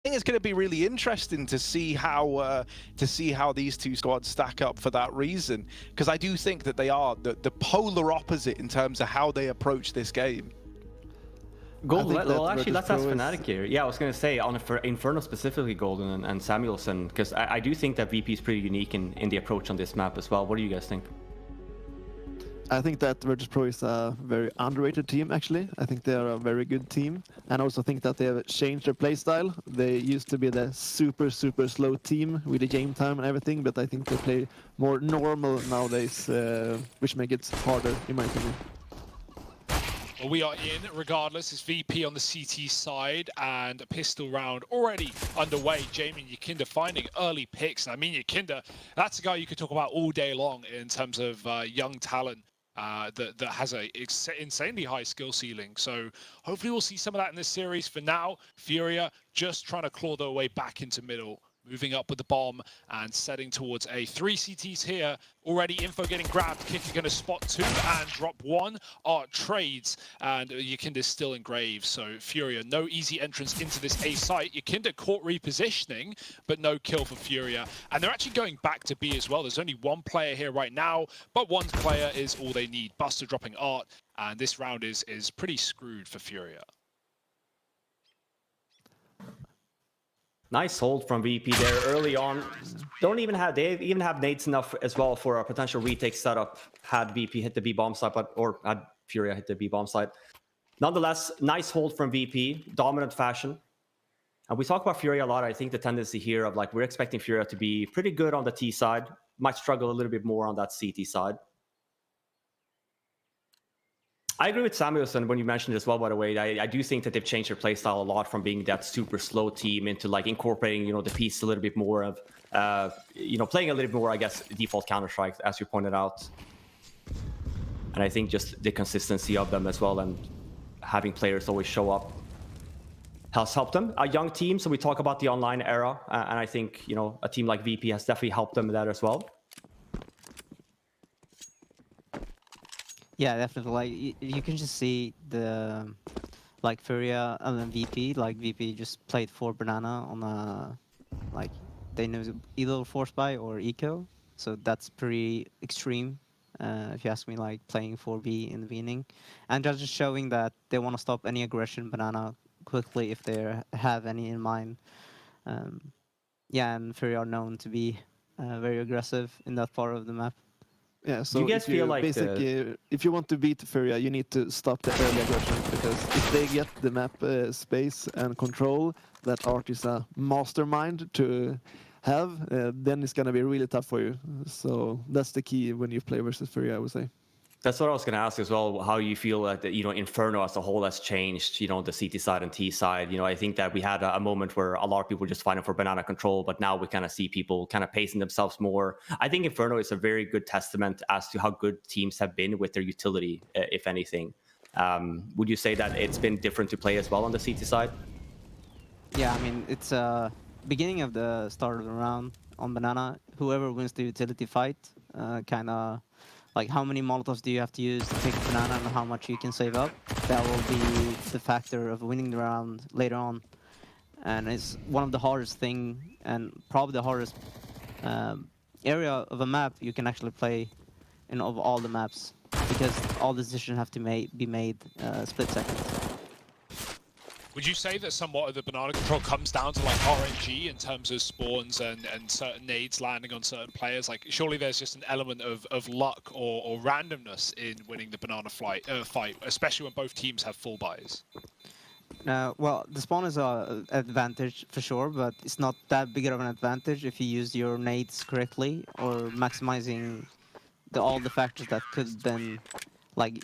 think it's going to be really interesting to see how these two squads stack up for that reason, because I do think that they are the polar opposite in terms of how they approach this game. Golden, well, actually, let's ask Fnatic here. Yeah, I was going to say, on Inferno specifically, Golden and Samuelson, because I do think that VP is pretty unique in the approach on this map as well. What do you guys think? I think that Virtus.pro is a very underrated team, actually. I think they are a very good team. And I also think that they have changed their playstyle. They used to be the super slow team with the game time and everything, but I think they play more normal nowadays, which makes it harder, in my opinion. Well, we are in, regardless. It's VP on the CT side, and a pistol round already underway. Jamie and Yakinda finding early picks. And I mean, Yakinda, that's a guy you could talk about all day long in terms of young talent that has a insanely high skill ceiling. So hopefully we'll see some of that in this series. For now, FURIA just trying to claw their way back into middle. Moving up with the bomb and setting towards a 3 CTs here. Already info getting grabbed. Kicker going to spot 2 and drop 1. Art trades, and Yakinda's still in Graves. So FURIA, no easy entrance into this A site. Yakinda caught repositioning, but no kill for FURIA. And they're actually going back to B as well. There's only one player here right now, but one player is all they need. Buster dropping Art, and this round is pretty screwed for FURIA. Nice hold from VP there early on. They even have nades enough as well for a potential retake setup had VP hit the B bomb site, or had FURIA hit the B bomb site. Nonetheless, nice hold from VP, dominant fashion. And we talk about FURIA a lot. I think the tendency here of we're expecting FURIA to be pretty good on the T side, might struggle a little bit more on that CT side. I agree with Samuelson when you mentioned it as well, by the way. I do think that they've changed their playstyle a lot from being that super slow team into incorporating, the piece a little bit more of, playing a little bit more, I guess, default Counter-Strike, as you pointed out. And I think just the consistency of them as well and having players always show up has helped them. A young team, so we talk about the online era, and I think, a team like VP has definitely helped them with that as well. Yeah, definitely. You can just see the FURIA and then VP. VP just played for Banana on a they know either force buy or eco, so that's pretty extreme. If you ask me, playing 4B in the beginning, and just showing that they want to stop any aggression Banana quickly if they have any in mind. Yeah, and FURIA are known to be very aggressive in that part of the map. Yeah, so you guys feel basically, if you want to beat FURIA, you need to stop the early aggression, because if they get the map space and control that Art is a mastermind to have, then it's going to be really tough for you. So that's the key when you play versus FURIA, I would say. That's what I was going to ask as well, how you feel that, Inferno as a whole has changed, the CT side and T side. I think that we had a moment where a lot of people were just fighting for Banana control, but now we kind of see people kind of pacing themselves more. I think Inferno is a very good testament as to how good teams have been with their utility, if anything. Would you say that it's been different to play as well on the CT side? Yeah, I mean, it's beginning of the start of the round on Banana. Whoever wins the utility fight kind of... how many Molotovs do you have to use to take Banana and how much you can save up? That will be the factor of winning the round later on. And it's one of the hardest thing, and probably the hardest area of a map you can actually play in of all the maps, because all decisions have to be made split seconds. Would you say that somewhat of the Banana control comes down to RNG in terms of spawns and certain nades landing on certain players? Surely there's just an element of luck or randomness in winning the Banana fight, especially when both teams have full buys. Well, the spawn is an advantage for sure, but it's not that big of an advantage if you use your nades correctly or maximizing all the factors that could then...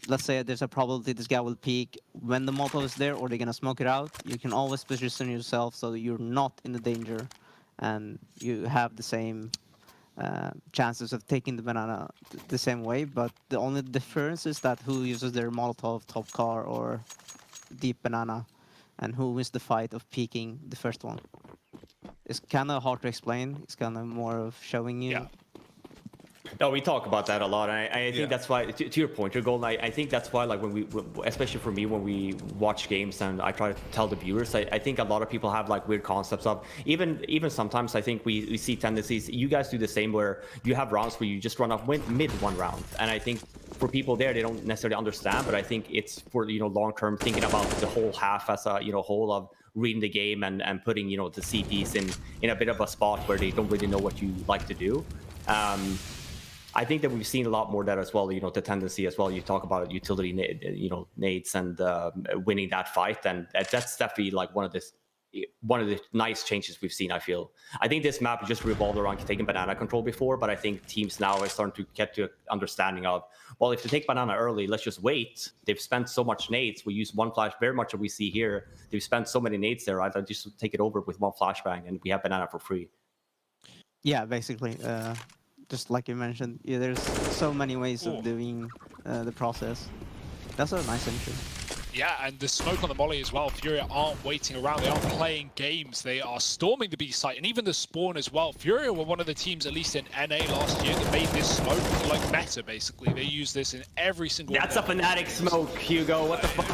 let's say there's a probability this guy will peek when the Molotov is there, or they're going to smoke it out. You can always position yourself so that you're not in the danger, and you have the same chances of taking the Banana the same way. But the only difference is that who uses their Molotov, top car, or deep Banana, and who wins the fight of peeking the first one. It's kind of hard to explain. It's kind of more of showing you. Yeah. No, we talk about that a lot, and I think that's why. To your point, your goal. I think that's why, like especially for me, when we watch games and I try to tell the viewers, I think a lot of people have like weird concepts of even sometimes I think we see tendencies. You guys do the same, where you have rounds where you just run off mid one round, and I think for people there, they don't necessarily understand, but I think it's for long term thinking about the whole half as a whole of reading the game and putting the CTs in a bit of a spot where they don't really know what you like to do. I think that we've seen a lot more of that as well. The tendency as well. You talk about utility, nades and winning that fight, and that's definitely like one of the nice changes we've seen. I think this map just revolved around taking banana control before, but I think teams now are starting to get to understanding of, well, if they take banana early, let's just wait. They've spent so much nades. We use one flash, very much what we see here. They've spent so many nades there. I'd just take it over with one flashbang, and we have banana for free. Yeah, basically. Just like you mentioned, there's so many ways of doing the process. That's a nice entry. Yeah, and the smoke on the molly as well. FURIA aren't waiting around. They aren't playing games. They are storming the B site, and even the spawn as well. FURIA were one of the teams, at least in NA last year, that made this smoke like meta, basically. They use this in every single... That's a Fnatic smoke, Hugo. What the fuck?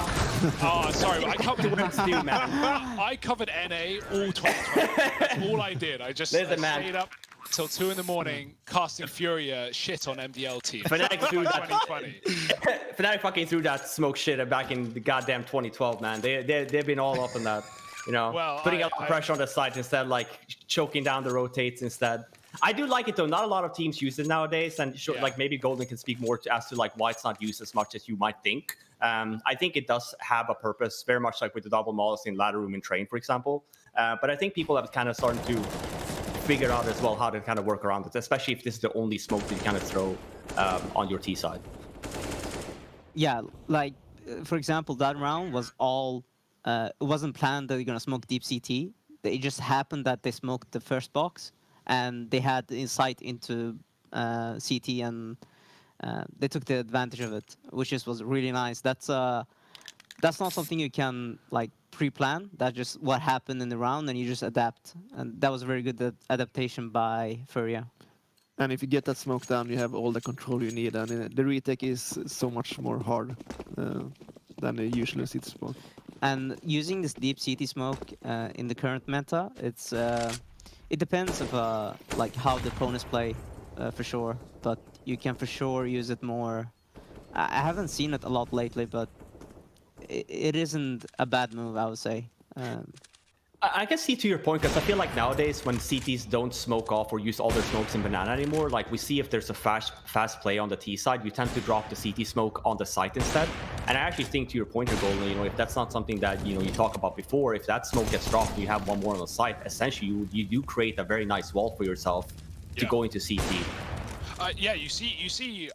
Oh, sorry. I covered do, man. I covered NA all 2020. That's all I did. I just stayed up till 2 in the morning casting FURIA shit on MDLT. Fnatic threw that 2020. Fnatic fucking threw that smoke shit back in the goddamn 2012, man. They've been all up on that, well, putting a lot of pressure on the site instead, like choking down the rotates instead. I do like it though. Not a lot of teams use it nowadays, and like maybe Golden can speak more as to like why it's not used as much as you might think. I think it does have a purpose, very much like with the double mollies in ladder room and train, for example. But I think people have kind of started to figure out as well how to kind of work around it, especially if this is the only smoke that you kind of throw on your T side. Yeah, like for example, that round was all it wasn't planned that you're gonna smoke deep CT. It just happened that they smoked the first box and they had insight into CT, and they took the advantage of it, which was really nice. That's not something you can like pre-plan. That's just what happened in the round, and you just adapt. And that was a very good adaptation by FURIA. And if you get that smoke down, you have all the control you need, and the retake is so much more hard than the usual CT smoke. And using this deep CT smoke in the current meta, it depends of like how the opponents play for sure. But you can for sure use it more. I haven't seen it a lot lately, but it isn't a bad move, I would say. I can see to your point, because I feel like nowadays when CTs don't smoke off or use all their smokes in banana anymore, like we see if there's a fast play on the T side, you tend to drop the CT smoke on the site instead. And I actually think to your point, Golden, if that's not something that you talked about before, if that smoke gets dropped and you have one more on the site, essentially you do create a very nice wall for yourself to go into CT. Yeah, you see.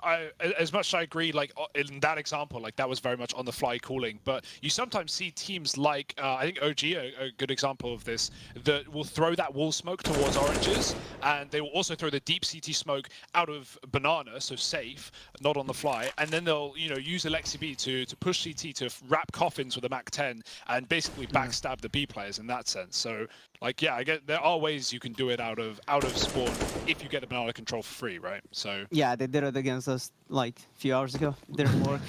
As much as I agree, like in that example, like that was very much on the fly calling. But you sometimes see teams like I think OG, a good example of this, that will throw that wall smoke towards oranges, and they will also throw the deep CT smoke out of banana, so safe, not on the fly. And then they'll use Alexi B to push CT to wrap coffins with a Mac 10 and basically backstab the B players in that sense. So like yeah, I get there are ways you can do it out of spawn if you get the banana control for free, right? So yeah, they did it against us like a few hours ago. Didn't work.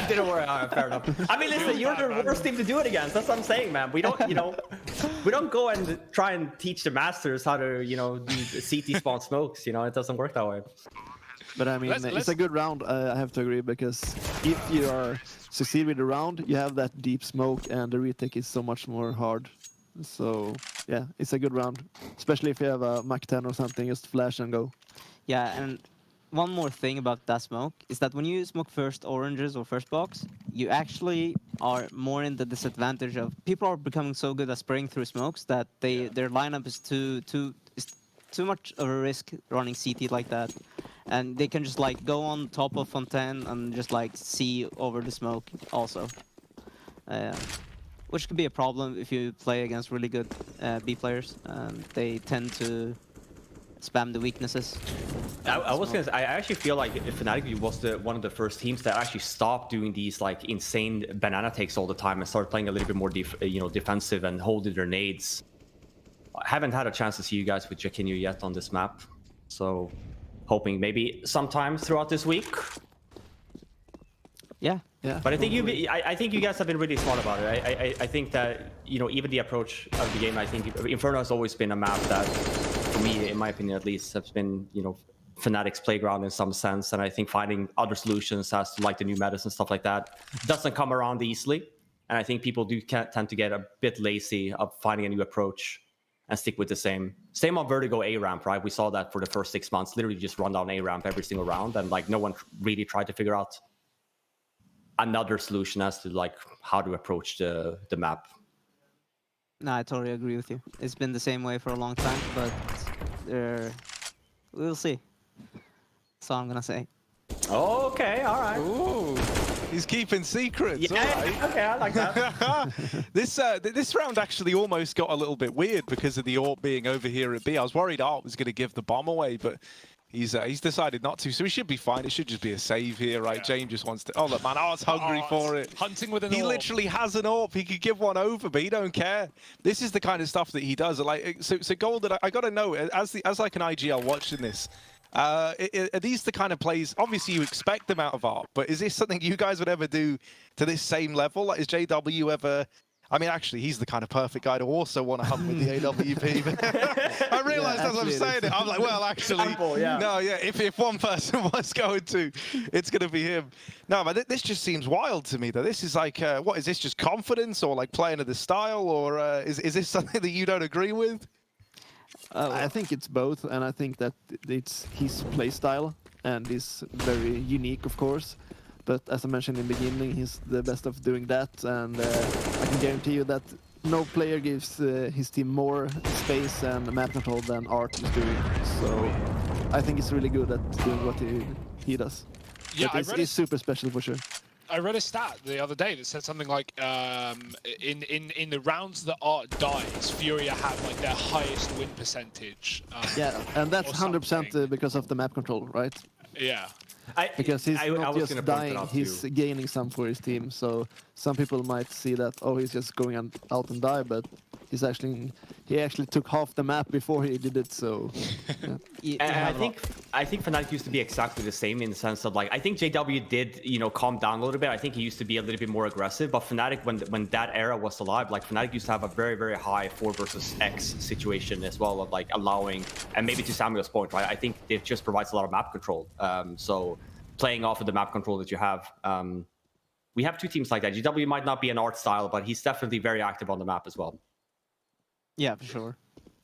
Didn't work. Fair enough. I mean, listen, you're the worst team to do it against. That's what I'm saying, man. We don't, we don't go and try and teach the masters how to, do CT spawn smokes. It doesn't work that way. But I mean, it's a good round. I have to agree, because if you are succeed with the round, you have that deep smoke, and the retake is so much more hard. So yeah, it's a good round, especially if you have a Mac 10 or something, just flash and go. Yeah, and one more thing about that smoke is that when you smoke first oranges or first box, you actually are more in the disadvantage of people are becoming so good at spraying through smokes that their lineup is too much of a risk running CT like that, and they can just like go on top of Fontaine and just like see over the smoke also. Which could be a problem if you play against really good B players. They tend to spam the weaknesses. I actually feel like Fnatic was one of the first teams that actually stopped doing these like insane banana takes all the time and started playing a little bit more defensive and holding their nades. I haven't had a chance to see you guys with Jaquinho yet on this map, so hoping maybe sometime throughout this week. Yeah. Yeah. But I think I think you guys have been really smart about it. I think that, you know, even the approach of the game, I think Inferno has always been a map that, for me, in my opinion at least, has been, you know, Fnatic's playground in some sense. And I think finding other solutions as to like the new metas and stuff like that doesn't come around easily. And I think people do tend to get a bit lazy of finding a new approach and stick with the same. Same on Vertigo A ramp, right? We saw that for the first 6 months, literally just run down A ramp every single round, and like no one really tried to figure out another solution as to like how to approach the map. No, I totally agree with you. It's been the same way for a long time, but we'll see. That's all I'm gonna say. Okay, all right. Ooh, he's keeping secrets. Yeah, All right. okay, I like that. This round actually almost got a little bit weird because of the AWP being over here at B. I was worried AWP was going to give the bomb away, but he's decided not to, so he should be fine. It should just be a save here, right? Yeah. James just wants to. Oh look, man, Art's hungry for it. Hunting with an He AWP. literally has an AWP. He could give one over, but he don't care. This is the kind of stuff that he does. Like, so Golden, I gotta know, as like an IGL watching this, are these the kind of plays? Obviously, you expect them out of ARP, but is this something you guys would ever do to this same level? Like, is JW ever? I mean, actually, he's the kind of perfect guy to also want to hunt with the AWP. I realised as I'm saying it, I'm like, well, actually, Simple, yeah. no, yeah. If one person was going to, it's going to be him. No, but this just seems wild to me. Though this is like, what is this? Just confidence, or like playing to the style, or is this something that you don't agree with? I think it's both, and I think that it's his play style, and is very unique, of course. But as I mentioned in the beginning, he's the best of doing that, and I can guarantee you that no player gives his team more space and map control than Art is doing. So I think he's really good at doing what he does. Yeah, but it's super special for sure. I read a stat the other day that said something like in the rounds that Art dies, FURIA have like their highest win percentage. Yeah, and that's or 100% something. because of the map control, right? Yeah. Because he's I not was just gonna point that dying, out he's too. gaining some for his team. So some people might see that, oh, he's just going out and die, but he actually took half the map before he did it. So yeah. And I think Fnatic used to be exactly the same in the sense of like, I think JW did, you know, calm down a little bit. I think he used to be a little bit more aggressive, but Fnatic, when that era was alive, like Fnatic used to have a very, very high 4 versus X situation as well, of like allowing, and maybe to Samuel's point, right? I think it just provides a lot of map control. So playing off of the map control that you have, we have 2 teams like that. GW might not be an Art style, but he's definitely very active on the map as well. Yeah, for sure.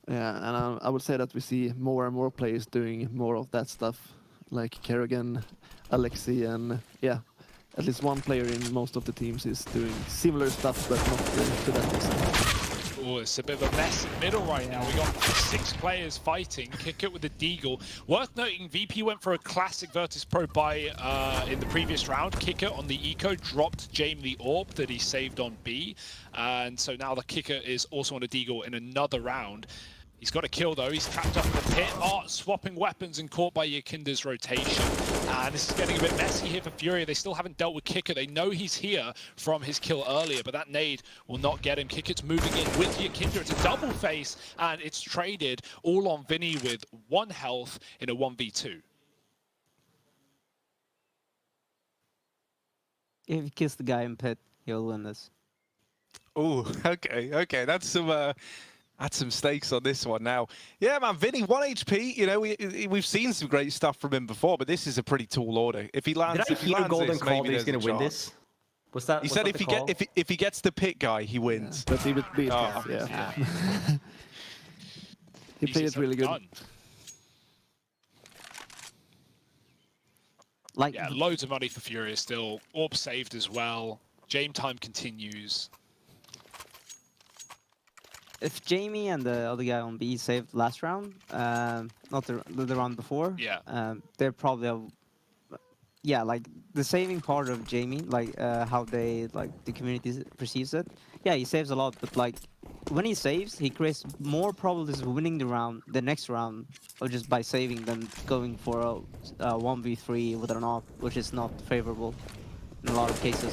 Yeah, and I would say that we see more and more players doing more of that stuff, like Kerrigan, Alexi, and yeah, at least one player in most of the teams is doing similar stuff, but not to that extent. Oh, it's a bit of a mess in the middle right now. We got 6 players fighting. Kick it with the Deagle. Worth noting, VP went for a classic Virtus.pro buy in the previous round. Kicker on the eco dropped James the AWP that he saved on B. And so now the Kicker is also on a Deagle in another round. He's got a kill though. He's trapped up in the pit. Art swapping weapons and caught by Yakinda's rotation. And this is getting a bit messy here for FURIA. They still haven't dealt with Kicker. They know he's here from his kill earlier, but that nade will not get him. Kicker's moving in with Yakinda. It's a double face, and it's traded all on Vinny with 1 health in a 1v2. If you kiss the guy in pit, he'll win this. Oh, okay. That's some stakes on this one now. Yeah, man, Vinny, 1 HP. You know, we've seen some great stuff from him before, but this is a pretty tall order. If he lands, Did I hear Golden this, call maybe that he's there's going a to win chance. this? Was that? He was said that if he gets the pit guy, he wins. But he would beat Oh, yeah. He played it really good. Like, Yeah, loads of money for FURIA still. AWP saved as well. Game time continues. if Jamie and the other guy on B saved last round, not the round before, Yeah. they're probably yeah, like the saving part of Jamie, like how they the community perceives it. Yeah, he saves a lot, but like when he saves, he creates more probabilities of winning the next round, or just by saving than going for a 1v3 with an AWP, which is not favorable in a lot of cases.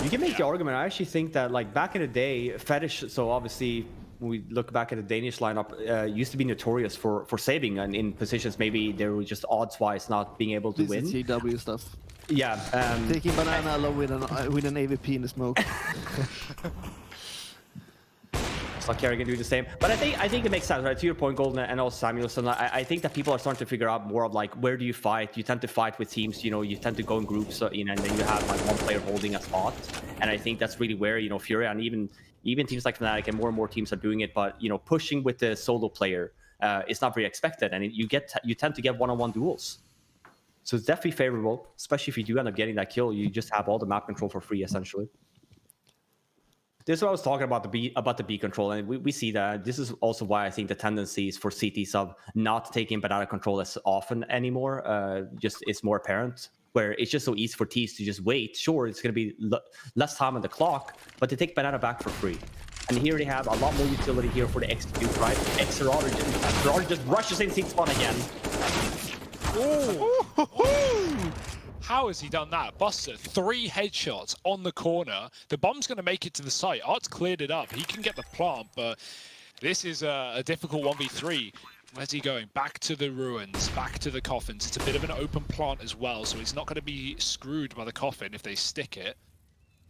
You can make the argument. I actually think that, like, back in the day, Fetish, so obviously when we look back at the Danish lineup, used to be notorious for saving and in positions maybe they were just odds-wise not being able to This win. is GW stuff. Yeah. Taking banana along with an AVP in the smoke. Saw Kerrigan do the same, but I think it makes sense, right? To your point, Golden, and also Samuelson. I think that people are starting to figure out more of like, where do you fight? You tend to fight with teams, you know, you tend to go in groups, and then you have like one player holding a spot. And I think that's really where, you know, FURIA and even teams like Fnatic and more teams are doing it. But you know, pushing with the solo player is not very expected, and you tend to get one-on-one duels. So it's definitely favorable, especially if you do end up getting that kill. You just have all the map control for free, essentially. This is what I was talking about, the B control, and we see that. This is also why I think the tendencies for CT sub not taking banana control as often anymore just is more apparent, where it's just so easy for T's to just wait. Sure, it's going to be less time on the clock, but they take banana back for free. And here they have a lot more utility here for the execute, right? Xrarder just rushes in seat spawn again. Oh. How has he done that? Buster, 3 headshots on the corner. The bomb's going to make it to the site. Art's cleared it up. He can get the plant, but this is a difficult 1v3. Where's he going? Back to the ruins, back to the coffins. It's a bit of an open plant as well, so he's not going to be screwed by the coffin if they stick it.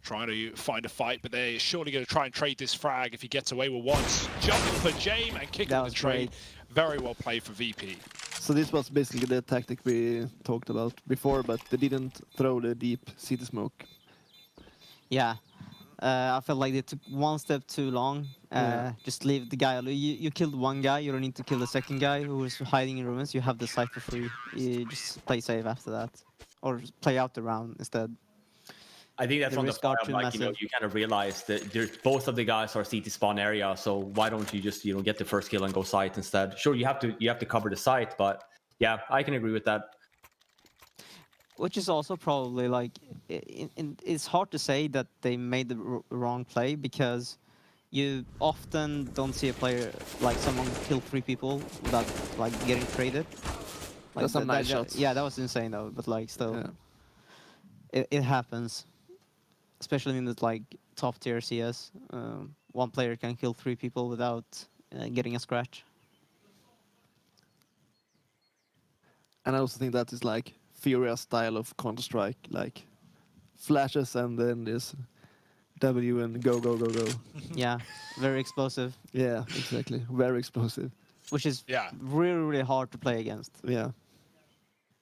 Trying to find a fight, but they're surely going to try and trade this frag if he gets away with one. Jumping for Jame and kicking the trade. Very well played for VP. So this was basically the tactic we talked about before, but they didn't throw the deep city smoke. Yeah, I felt like they took one step too long. Just leave the guy alone. You killed one guy, you don't need to kill the second guy who was hiding in ruins. You have the site for free. You just play safe after that, or play out the round instead. I think that's on the part of, like, you know, you kind of realize that both of the guys are CT spawn area, so why don't you just, you know, get the first kill and go site instead? Sure, you have to cover the site, but yeah, I can agree with that. Which is also probably like, it's hard to say that they made the wrong play, because you often don't see a player, like someone kill 3 people without like getting traded. Like, that's some nice shots. Yeah, that was insane though, but like still, it happens. Especially in the like top tier CS, one player can kill 3 people without getting a scratch. And I also think that is like FURIA style of Counter-Strike, like flashes and then this W and go. Yeah, very explosive. Yeah, exactly. Very explosive. Which is really hard to play against. Yeah.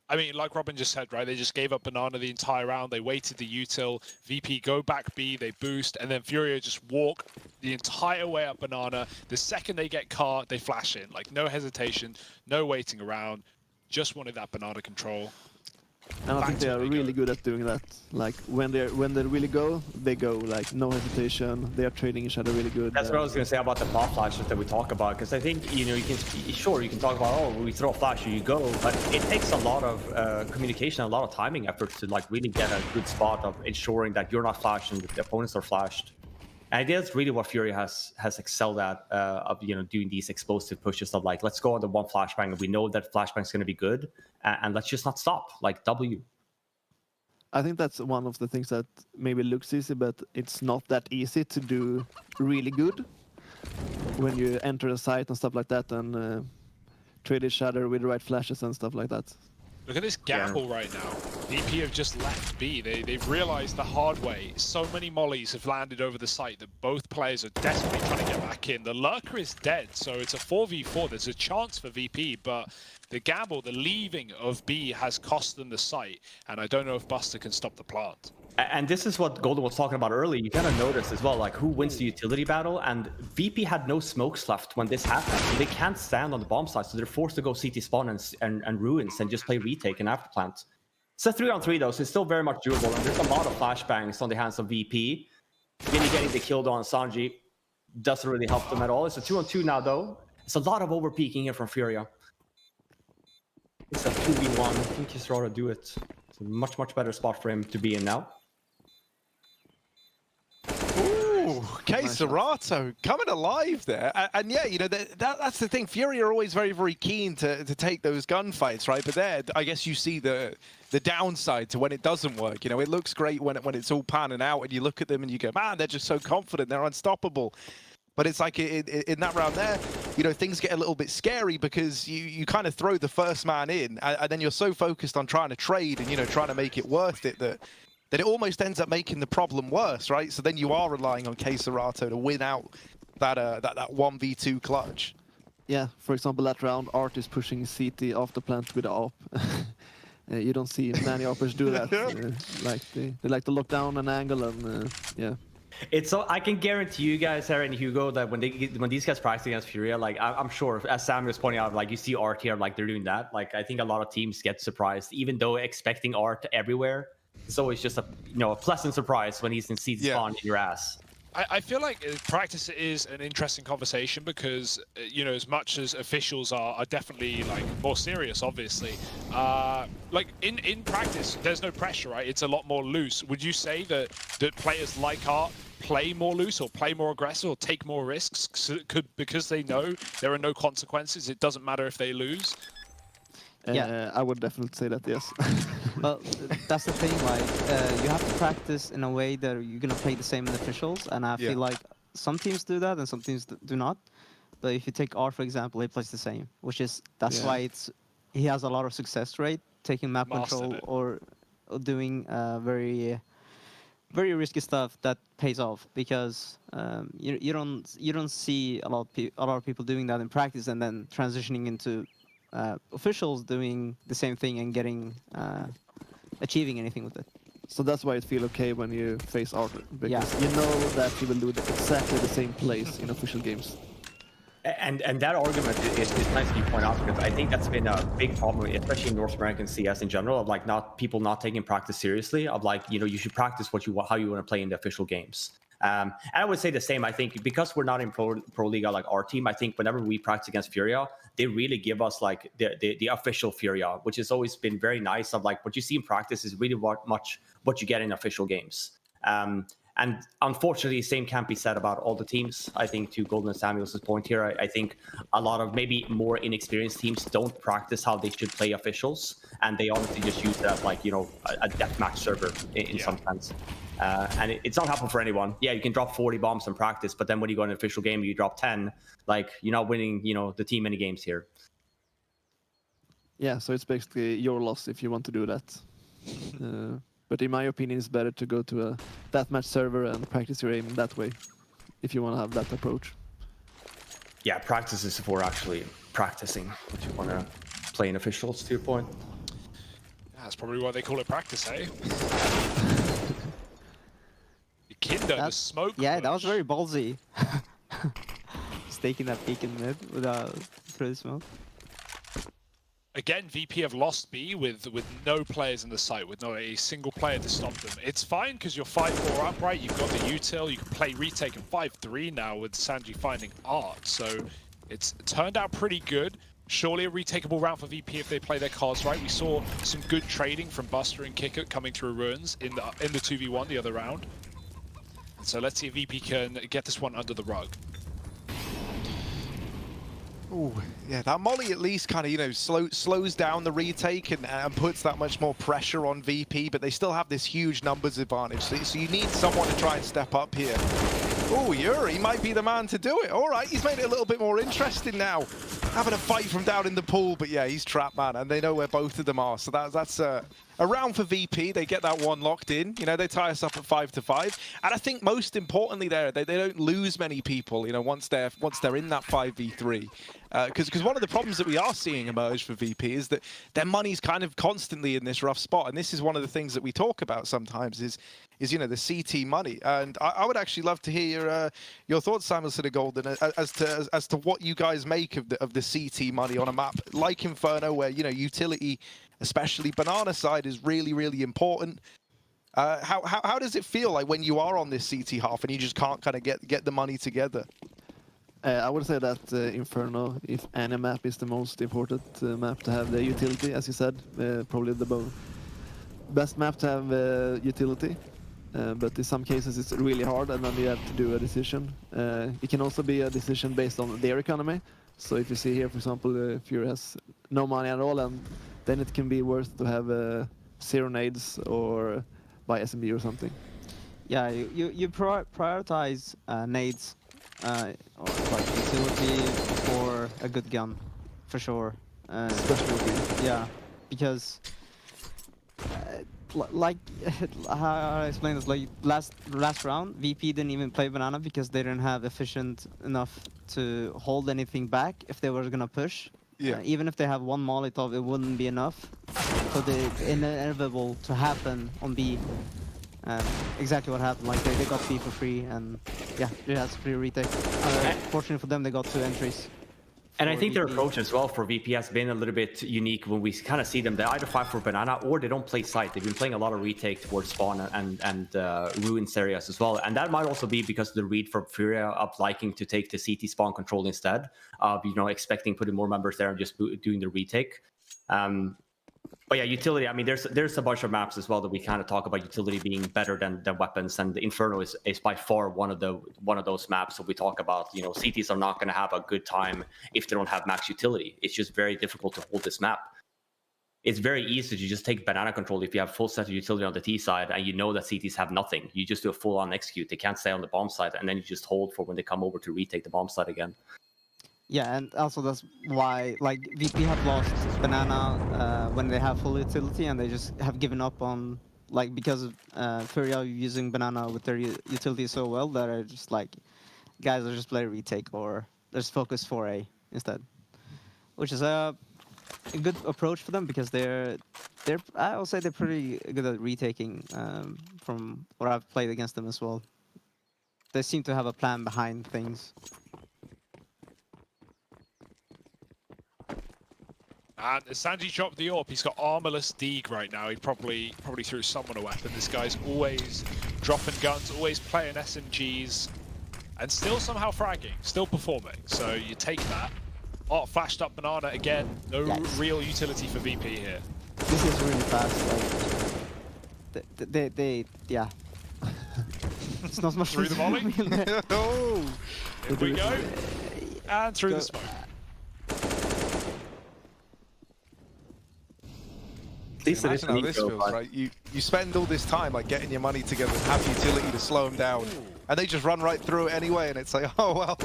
I mean, like Robin just said, right? They just gave up banana the entire round. They waited the util. VP go back B, they boost, and then FURIA just walk the entire way up banana. The second they get car, they flash in. Like, no hesitation, no waiting around. Just wanted that banana control. And I think they are really good at doing that. Like when they really go, they go. Like no hesitation. They are trading each other really good. That's what I was going to say about the pop flashes that we talk about, because I think, you know, you can talk about, oh, we throw a flash and you go, but it takes a lot of communication, a lot of timing efforts to like really get a good spot of ensuring that you're not flashed and the opponents are flashed. And I think that's really what FURIA has excelled at, of, you know, doing these explosive pushes of like, let's go on the one flashbang, and we know that flashbang is going to be good, and let's just not stop, like W. I think that's one of the things that maybe looks easy, but it's not that easy to do really good when you enter a site and stuff like that, and trade each other with the right flashes and stuff like that. Look at this gamble right now. VP have just left B. They've realized the hard way. So many mollies have landed over the site that both players are desperately trying to get back in. The lurker is dead, so it's a 4v4. There's a chance for VP, but the gamble, the leaving of B has cost them the site, and I don't know if Buster can stop the plant. And this is what Golden was talking about earlier. You kind of noticed as well, like, who wins the utility battle, and VP had no smokes left when this happened. So they can't stand on the bomb side, so they're forced to go CT spawn and ruins and just play retake and afterplant. It's a 3-on-3 though, so it's still very much doable, and there's a lot of flashbangs on the hands of VP. Really getting the kill on Sanji doesn't really help them at all. It's a 2-on-2 now though. It's a lot of overpeaking here from FURIA. It's a 2v1. I think he's rather do it. It's a much better spot for him to be in now. Ooh, Serato coming alive there. And yeah, you know, that's the thing. FURIA are always very keen to take those gunfights, right? But there, I guess you see the downside to when it doesn't work. You know, it looks great when it's all panning out, and you look at them and you go, man, they're just so confident, they're unstoppable. But it's like in that round there, you know, things get a little bit scary because you kind of throw the first man in, and then you're so focused on trying to trade and, you know, trying to make it worth it that it almost ends up making the problem worse, right? So then you are relying on K-Serato to win out that 1v2 clutch. Yeah, for example, that round, Art is pushing CT off the plant with the AWP. You don't see many AWPers do that. Like they like to lock down an angle and yeah. It's so I can guarantee you guys, Harry and Hugo, that when these guys practice against FURIA, like I'm sure, as Sam was pointing out, like you see Art here, like they're doing that. Like I think a lot of teams get surprised, even though expecting Art everywhere. It's always just a pleasant surprise when he's in seed spawn in your ass. I feel like practice is an interesting conversation because, you know, as much as officials are definitely like more serious, obviously, like in practice, there's no pressure, right? It's a lot more loose. Would you say that players like Art play more loose or play more aggressive or take more risks because they know there are no consequences? It doesn't matter if they lose. Yeah. I would definitely say that, yes. Well, that's the thing, like, you have to practice in a way that you're going to play the same in officials, and I feel like some teams do that and some teams do not. But if you take R, for example, he plays the same, which is, that's why he has a lot of success rate, taking map control or doing very risky stuff that pays off, because you don't see a lot of people doing that in practice and then transitioning into officials doing the same thing and getting achieving anything with it. So that's why it feels okay when you face Arthur, because you know that he will do exactly the same plays in official games. And that argument is nice that you point out, because I think that's been a big problem, especially in North American CS in general, of like people not taking practice seriously, of like, you know, you should practice how you want to play in the official games. And I would say the same. I think because we're not in pro Liga like our team, I think whenever we practice against FURIA, they really give us like the official FURIA, which has always been very nice. Of like what you see in practice is really what you get in official games. And unfortunately, same can't be said about all the teams. I think to Golden and Samuel's point here, I think a lot of maybe more inexperienced teams don't practice how they should play officials, and they honestly just use that like, you know, a deathmatch server in some sense. And it's not helpful for anyone. Yeah, you can drop 40 bombs in practice, but then when you go in an official game, you drop 10. Like, you're not winning, you know, the team many games here. Yeah, so it's basically your loss if you want to do that. But in my opinion, it's better to go to a deathmatch server and practice your aim that way, if you want to have that approach. Yeah, practice is for actually practicing what you want to play in officials, to your point. That's probably why they call it practice, eh? Kinder, the smoke. Yeah, that was very ballsy. Just taking that peek in mid without through the smoke. Again, VP have lost B with no players in the site, with not a single player to stop them. It's fine because you're 5-4 up, right? You've got the util, you can play retake and 5-3 now with Sanji finding Art. So it's turned out pretty good. Surely a retakeable round for VP if they play their cards right. We saw some good trading from Buster and Kickert coming through Ruins in the 2v1 the other round. So let's see if VP can get this one under the rug. Oh, yeah, that molly at least kind of, you know, slows down the retake and puts that much more pressure on VP, but they still have this huge numbers advantage. So you need someone to try and step up here. Oh, Yuri might be the man to do it. All right, he's made it a little bit more interesting now. Having a fight from down in the pool, but yeah, he's trapped, man, and they know where both of them are. So that's a round for VP. They get that one locked in. You know, they tie us up at 5-5. And I think most importantly there, they don't lose many people, you know, once they're in that 5v3. Because one of the problems that we are seeing emerge for VP is that their money's kind of constantly in this rough spot. And this is one of the things that we talk about sometimes is you know, the CT money. And I would actually love to hear your thoughts, Samuelson and Golden, as to what you guys make of the CT money on a map like Inferno, where, you know, utility, especially banana side, is really, really important. How does it feel like when you are on this CT half and you just can't kind of get the money together? I would say that Inferno, if any map, is the most important map to have the utility, as you said. Probably the best map to have utility. But in some cases it's really hard, and then you have to do a decision. It can also be a decision based on their economy. So if you see here, for example, FURIA has no money at all, and then it can be worth to have 0 nades or buy SMB or something. Yeah, you prioritize nades or like utility for a good gun, for sure. Especially Yeah, because like how I explain this, like last round, VP didn't even play banana because they didn't have efficient enough to hold anything back if they were gonna push. Yeah. Even if they have one Molotov, it wouldn't be enough. So the inevitable to happen on B. Exactly what happened. Like they got B for free, and yeah, it has free retake. Fortunately for them, they got 2 entries. And I for think their VP. approach as well for VP has been a little bit unique when we kind of see them. They either fight for banana or they don't play site. They've been playing a lot of retake towards spawn and ruins areas as well. And that might also be because of the read from FURIA of liking to take the CT spawn control instead of, you know, expecting putting more members there and just doing the retake. But yeah, utility, I mean, there's a bunch of maps as well that we kind of talk about utility being better than weapons, and the Inferno is by far one of those maps that we talk about. You know, CTs are not going to have a good time if they don't have max utility. It's just very difficult to hold this map. It's very easy to just take banana control if you have full set of utility on the T side and you know that CTs have nothing. You just do a full-on execute. They can't stay on the bomb side, and then you just hold for when they come over to retake the bomb side again. Yeah, and also that's why like VP have lost banana when they have full utility, and they just have given up on, like, because of FURIA using banana with their utility so well that are just like, guys, will just play retake or let's focus 4A instead, which is a good approach for them because they're I will say they're pretty good at retaking from what I've played against them as well. They seem to have a plan behind things. And as Sanji dropped the AWP, he's got armorless Deeg right now. He probably threw someone a weapon. This guy's always dropping guns, always playing SMGs, and still somehow fragging, still performing. So you take that. Oh, flashed up banana again. No real utility for VP here. This is really fast. Like yeah. It's not much Through the volley. Oh, Here we go. And through the smoke. imagine how this feels, right? You spend all this time like getting your money together and have utility to slow them down, and they just run right through it anyway, and it's like, oh well,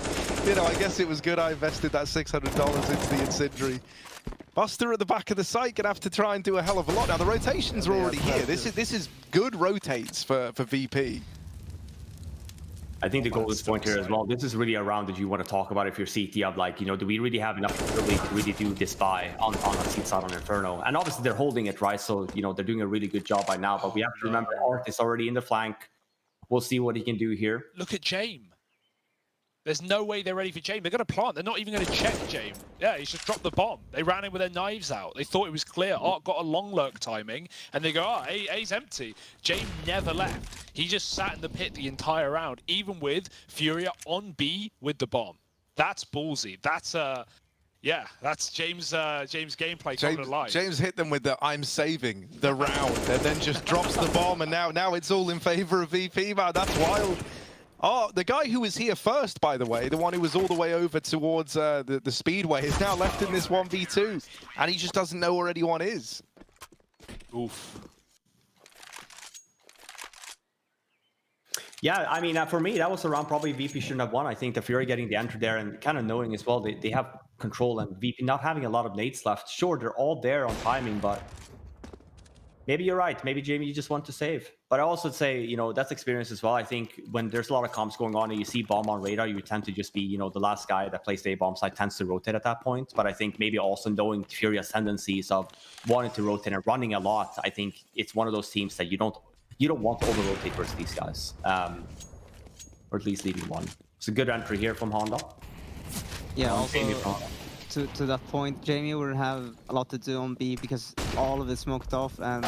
you know, I guess it was good I invested that $600 into the incendiary. Buster at the back of the site gonna have to try and do a hell of a lot. Now the rotations are already here. This is good rotates for VP. I think the goal is point here as well. This is really a round that you want to talk about if you're CT of, like, you know, do we really have enough ability to really do this buy on a seat side on Inferno? And obviously they're holding it, right? So, you know, they're doing a really good job by now, but we have to remember Art is already in the flank. We'll see what he can do here. Look at Jame. There's no way they're ready for Jame. They're going to plant. They're not even going to check Jame. Yeah, he's just dropped the bomb. They ran in with their knives out. They thought it was clear. Art got a long lurk timing, and they go, oh, A's empty. Jame never left. He just sat in the pit the entire round, even with FURIA on B with the bomb. That's ballsy. That's yeah, that's James gameplay coming alive. James hit them with the I'm saving the round, and then just drops the bomb, and now it's all in favor of VP, man. That's wild. Oh, the guy who was here first, by the way, the one who was all the way over towards the speedway, is now left in this 1v2, and he just doesn't know where anyone is. Oof. Yeah, I mean, for me, that was a round probably VP shouldn't have won. I think the FURIA getting the entry there and kind of knowing as well they have control, and VP not having a lot of nades left. Sure, they're all there on timing, but maybe you're right. Maybe, Jamie, you just want to save. But I also say, you know, that's experience as well. I think when there's a lot of comps going on and you see bomb on radar, you tend to just be, you know, the last guy that plays the bomb side tends to rotate at that point. But I think maybe also knowing FURIA's tendencies of wanting to rotate and running a lot, I think it's one of those teams that you don't want to over-rotate versus these guys. Or at least leaving one. It's a good entry here from Honda. Yeah, also to that point, Jamie will have a lot to do on B because all of it smoked off, and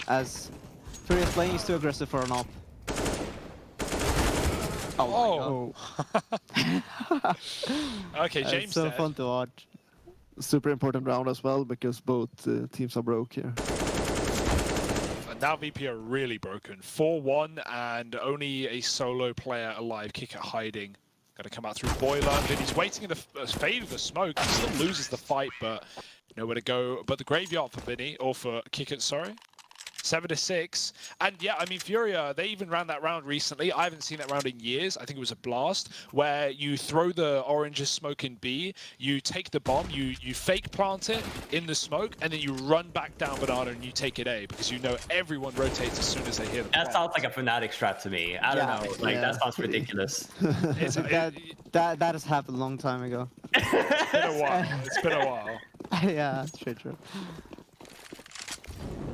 as FURIA playing is too aggressive for an op. Oh. Okay, James. It's so fun to watch. Super important round as well because both teams are broke here. And now VP are really broken. 4-1 and only a solo player alive. Kicker hiding. Got to come out through boiler. Then he's waiting in the fade of the smoke. He still loses the fight, but nowhere to go. But the graveyard for Vinny, or for Kicker, sorry. 7-6. And yeah, I mean, FURIA, they even ran that round recently. I haven't seen that round in years. I think it was a blast where you throw the orange's smoke in B, you take the bomb, you fake plant it in the smoke, and then you run back down banana and you take it A, because you know everyone rotates as soon as they hear the That sounds like a Fnatic strat to me. I don't know. Like, that sounds ridiculous. That has happened a long time ago. It's been a while. It's been a while. Yeah, true.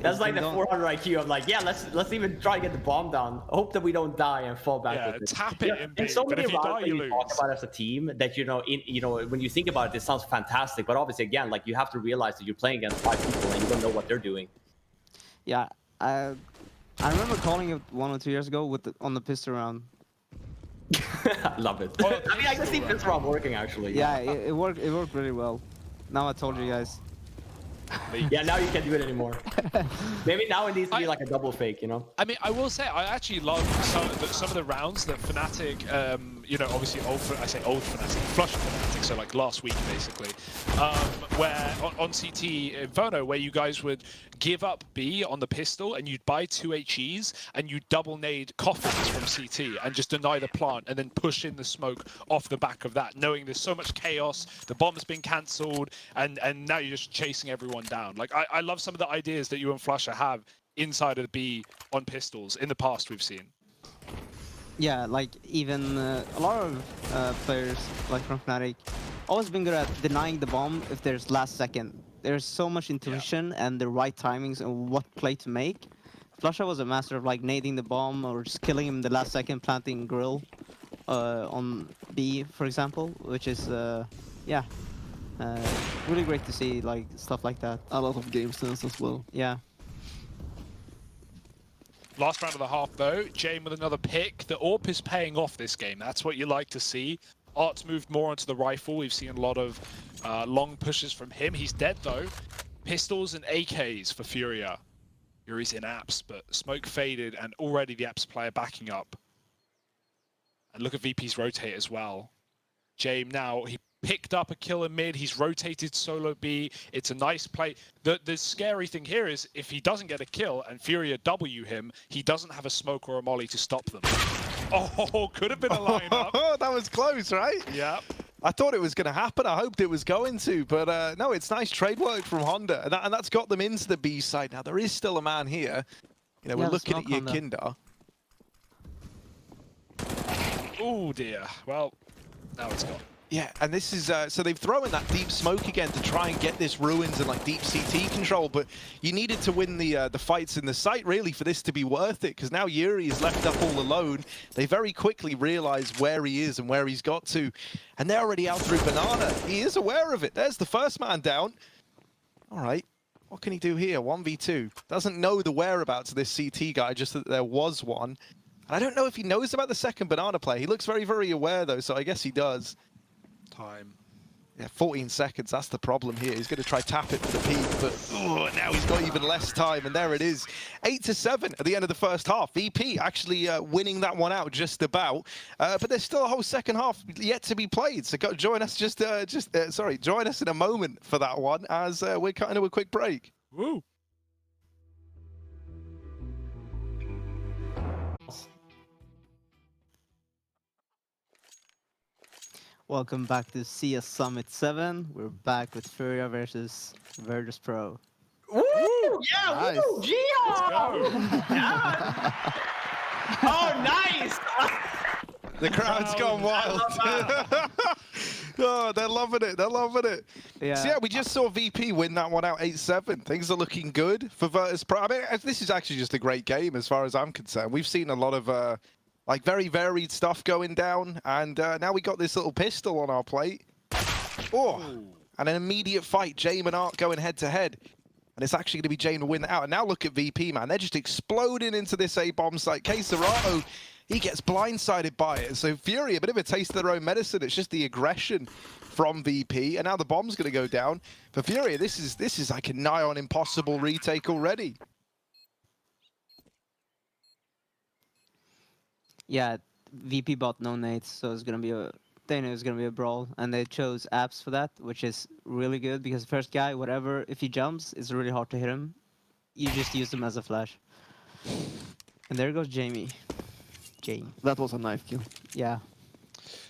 That's like the 400 IQ of like, yeah, let's even try to get the bomb down. Hope that we don't die and fall back. Yeah, with it. tap it in And so but many if you rounds die, that you you lose. talk about as a team that when you think about it, this sounds fantastic. But obviously, again, like you have to realize that you're playing against 5 people and you don't know what they're doing. Yeah, I remember calling it 1 or 2 years ago on the pistol round. I love it. Well, I mean, I can see this round working actually. Yeah, it worked really well. Now I told you guys. Yeah, now you can't do it anymore. Maybe now it needs to be like a double fake, you know? I mean, I will say, I actually love some of the rounds that Fnatic, obviously old Fnatic, flush Fnatic, so like last week basically, where on CT Inferno, where you guys would give up B on the pistol and you'd buy 2 HEs and you double nade coffins from CT and just deny the plant and then push in the smoke off the back of that, knowing there's so much chaos, the bomb's been cancelled, and now you're just chasing everyone down. Like, I love some of the ideas that you and Flusher have inside of the B on pistols in the past we've seen. Yeah, like even a lot of players like from Fnatic always been good at denying the bomb if there's last second. There's so much intuition and the right timings and what play to make. Flusha was a master of like nading the bomb or just killing him the last second, planting grill on B, for example, which is really great to see, like stuff like that. A lot of game sense as well. Yeah. Last round of the half though, Jane with another pick. The AWP is paying off this game. That's what you like to see. Art's moved more onto the rifle. We've seen a lot of long pushes from him. He's dead though. Pistols and AKs for FURIA. FURIA's in apps, but smoke faded and already the apps player backing up. And look at VP's rotate as well. Jame now, he picked up a kill in mid. He's rotated solo B. It's a nice play. The scary thing here is if he doesn't get a kill and FURIA W him, he doesn't have a smoke or a molly to stop them. Oh, could have been a lineup. That was close, right? Yeah. I thought it was going to happen. I hoped it was going to, but no, it's nice trade work from Honda, and that's got them into the B side. Now, there is still a man here. You know, we're looking at your Kinder. Oh, dear. Well, now it's gone. Yeah, and this is, so they've thrown that deep smoke again to try and get this ruins and like deep CT control, but you needed to win the fights in the site really for this to be worth it, because now Yuri is left up all alone. They very quickly realize where he is and where he's got to, and they're already out through Banana. He is aware of it. There's the first man down. All right, what can he do here? 1v2. Doesn't know the whereabouts of this CT guy, just that there was one. I don't know if he knows about the second Banana play. He looks very, very aware though, so I guess he does. Time. Yeah, 14 seconds, that's the problem here. He's going to try tap it for the peak, but now he's got even less time, and there it is. 8-7 at the end of the first half. VP actually winning that one out just about, but there's still a whole second half yet to be played, so join us join us in a moment for that one as we're cutting to a quick break. Woo. Welcome back to CS Summit 7. We're back with FURIA versus Virtus.pro. Woo! Yeah! Nice. Woo! Geo! Yeah. Oh, nice! The crowd's gone wild. Oh, they're loving it. They're loving it. Yeah. So yeah, we just saw VP win that one out 8-7. Things are looking good for Virtus.pro. I mean, this is actually just a great game as far as I'm concerned. We've seen a lot of like very varied stuff going down, and now we got this little pistol on our plate. Oh, and an immediate fight. Jame and Art going head to head. And it's actually going to be Jame to win that out. And now look at VP, man. They're just exploding into this A-bomb site. K-Serato, he gets blindsided by it. So FURIA, a bit of a taste of their own medicine. It's just the aggression from VP. And now the bomb's going to go down. For FURIA, this is like a nigh on impossible retake already. Yeah, VP bought no nades, so it's gonna be they knew it was gonna be a brawl, and they chose apps for that, which is really good because the first guy, whatever, if he jumps, it's really hard to hit him. You just use him as a flash. And there goes Jamie. Jamie. That was a knife kill. Yeah.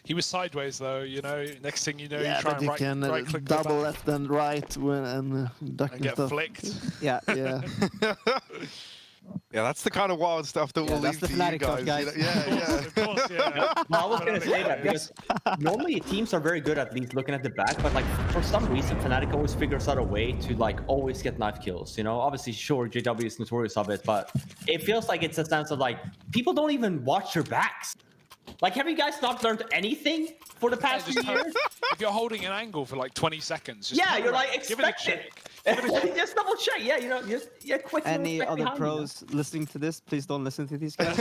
He was sideways though, you know. Next thing you know, Yeah, you try but and you can right click double left and right and duck and and get stuff. flicked. Yeah. Yeah. Yeah, that's the kind of wild stuff that we'll that's leave the to you Fnatic stuff, guys. guys. Yeah. Of course, yeah. Well, I was gonna say that because normally teams are very good at least looking at the back, but like for some reason Fnatic always figures out a way to like always get knife kills. You know, obviously sure JW is notorious of it, but it feels like it's a sense of like people don't even watch their backs. Like, have you guys not learned anything for the past few years? If you're holding an angle for like 20 seconds, just Yeah, turn you're around, like give it a expect check. it. Just double check. Yeah, you know, just quick. Any check other behind you, you know? pros listening to this, please don't listen to these guys.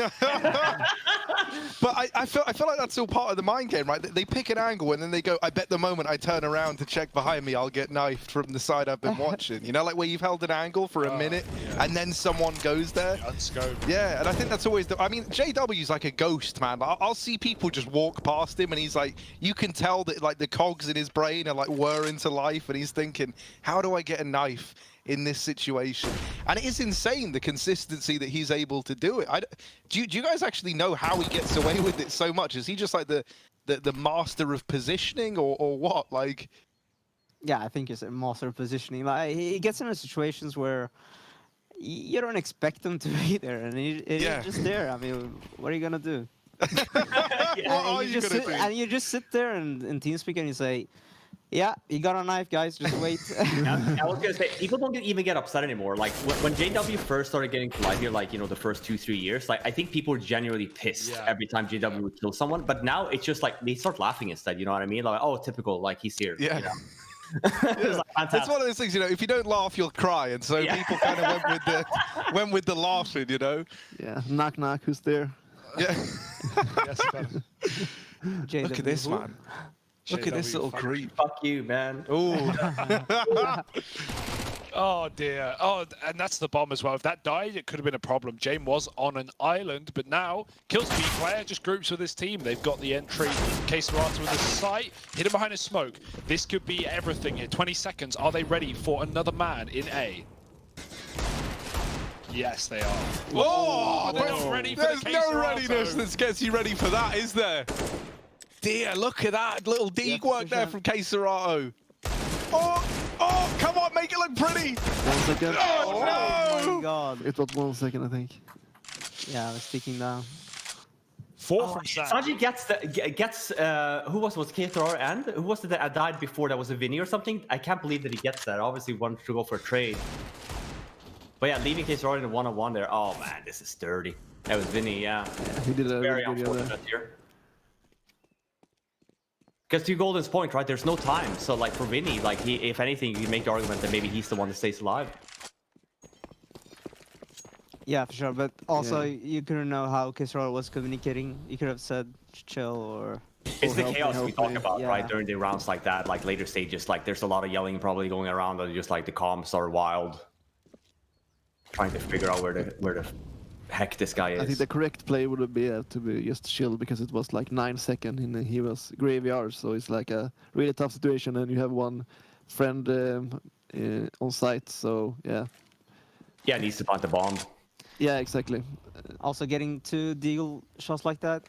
But I feel like that's all part of the mind game, right? They pick an angle and then they go, I bet the moment I turn around to check behind me, I'll get knifed from the side I've been watching. You know, like where you've held an angle for a minute and then someone goes there. Unscoped. Yeah, and I think that's always I mean, JW's like a ghost, man. I'll see people just walk past him and he's like, you can tell that like the cogs in his brain are like whirring to life and he's thinking, how do I get a knife in this situation? And it is insane the consistency that he's able to do it. Do you guys actually know how he gets away with it so much? Is he just like the master of positioning or what? Like, Yeah, I think he's a master of positioning. Like he gets into situations where you don't expect him to be there, and he's just there. I mean, what are you gonna do? what are you gonna do? And you just sit there and in TeamSpeak and you say, "Yeah, you got a knife, guys. Just wait." I was gonna say people don't even get upset anymore. Like when JW first started getting to live here, like you know the first 2-3 years, like I think people were genuinely pissed every time JW would kill someone. But now it's just like they start laughing instead. You know what I mean? Like, oh, typical. Like he's here. Yeah. You know? Yeah. It's one of those things, you know, if you don't laugh, you'll cry. And so people kind of went with the laughing, you know? Yeah. Knock knock. Who's there? Yeah. Yes, better. Look at this, man. Look at this little creep. Fuck you, man. Oh. Oh dear. Oh, and that's the bomb as well. If that died, it could have been a problem. Jame was on an island, but now Killspeed player just groups with his team. They've got the entry. K-Serata with the sight. Hit him behind a smoke. This could be everything here. 20 seconds. Are they ready for another man in A? Yes, they are. Oh, they're not ready for there's the no K-Serata. readiness that gets you ready for that, is there? Dear, look at that little dig work there from K-Serata. Oh, come on, make it look pretty. 1 second. Oh, Oh no. my god. It was 1 second, I think. Yeah, they're sticking down. 4 from Sam. Sanji gets who was K3R and who was it that died before? That was a Vinny or something. I can't believe that he gets that. Obviously wants to go for a trade. But yeah, leaving K3R in a 1-on-1 there. Oh man, this is dirty. That was Vinny, yeah. He did a Very really good job there. unfortunate here. Because to Golden's point, right? There's no time. So like for Vinny, like he, if anything, you can make the argument that maybe he's the one that stays alive. Yeah, for sure. But also, you couldn't know how K-Serata was communicating. You could have said chill or. It's the help me, chaos help we talk me. about, Yeah. right? During the rounds like that, like later stages, like there's a lot of yelling probably going around, and just like the comms are wild, trying to figure out where the heck this guy is. I think the correct play would be to be just chill because it was like 9 seconds and he was graveyard, so it's like a really tough situation and you have one friend on site, so yeah. Yeah, needs to plant the bomb. Yeah, exactly. Also, getting 2 deagle shots like that,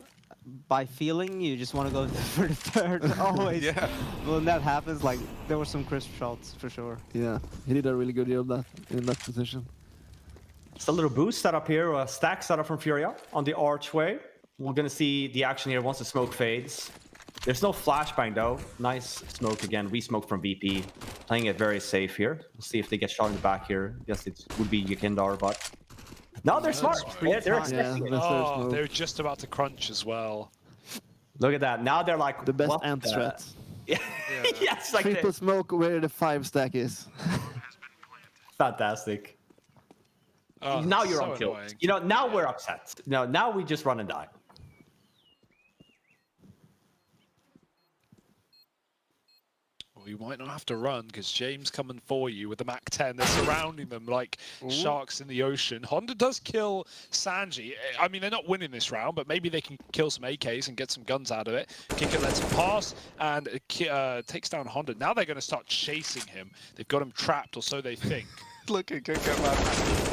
by feeling, you just want to go for the third always. Yeah. When that happens, like, there were some crisp shots for sure. Yeah, he did a really good job in that position. It's a little boost set up here, a stack set up from FURIA on the archway. We're gonna see the action here once the smoke fades. There's no flashbang though. Nice smoke again. Re-smoke from VP. Playing it very safe here. We'll see if they get shot in the back here. Yes, it would be Yakindar, but no, they're smart. Yeah, they're expecting it. that's very Oh, smooth. they're just about to crunch as well. Look at that. Now they're like The best what ant the- threat. Yeah, yes, like Triple smoke where the 5 stack is. fantastic. Oh, Now you're so on kill. annoying. You know, now we're upset. Now we just run and die. Well, you might not have to run because James coming for you with the Mach 10. They're surrounding them like sharks in the ocean. Honda does kill Sanji. I mean, they're not winning this round, but maybe they can kill some AKs and get some guns out of it. Kicker lets him pass and takes down Honda. Now they're going to start chasing him. They've got him trapped, or so they think. Look at Hugo, man.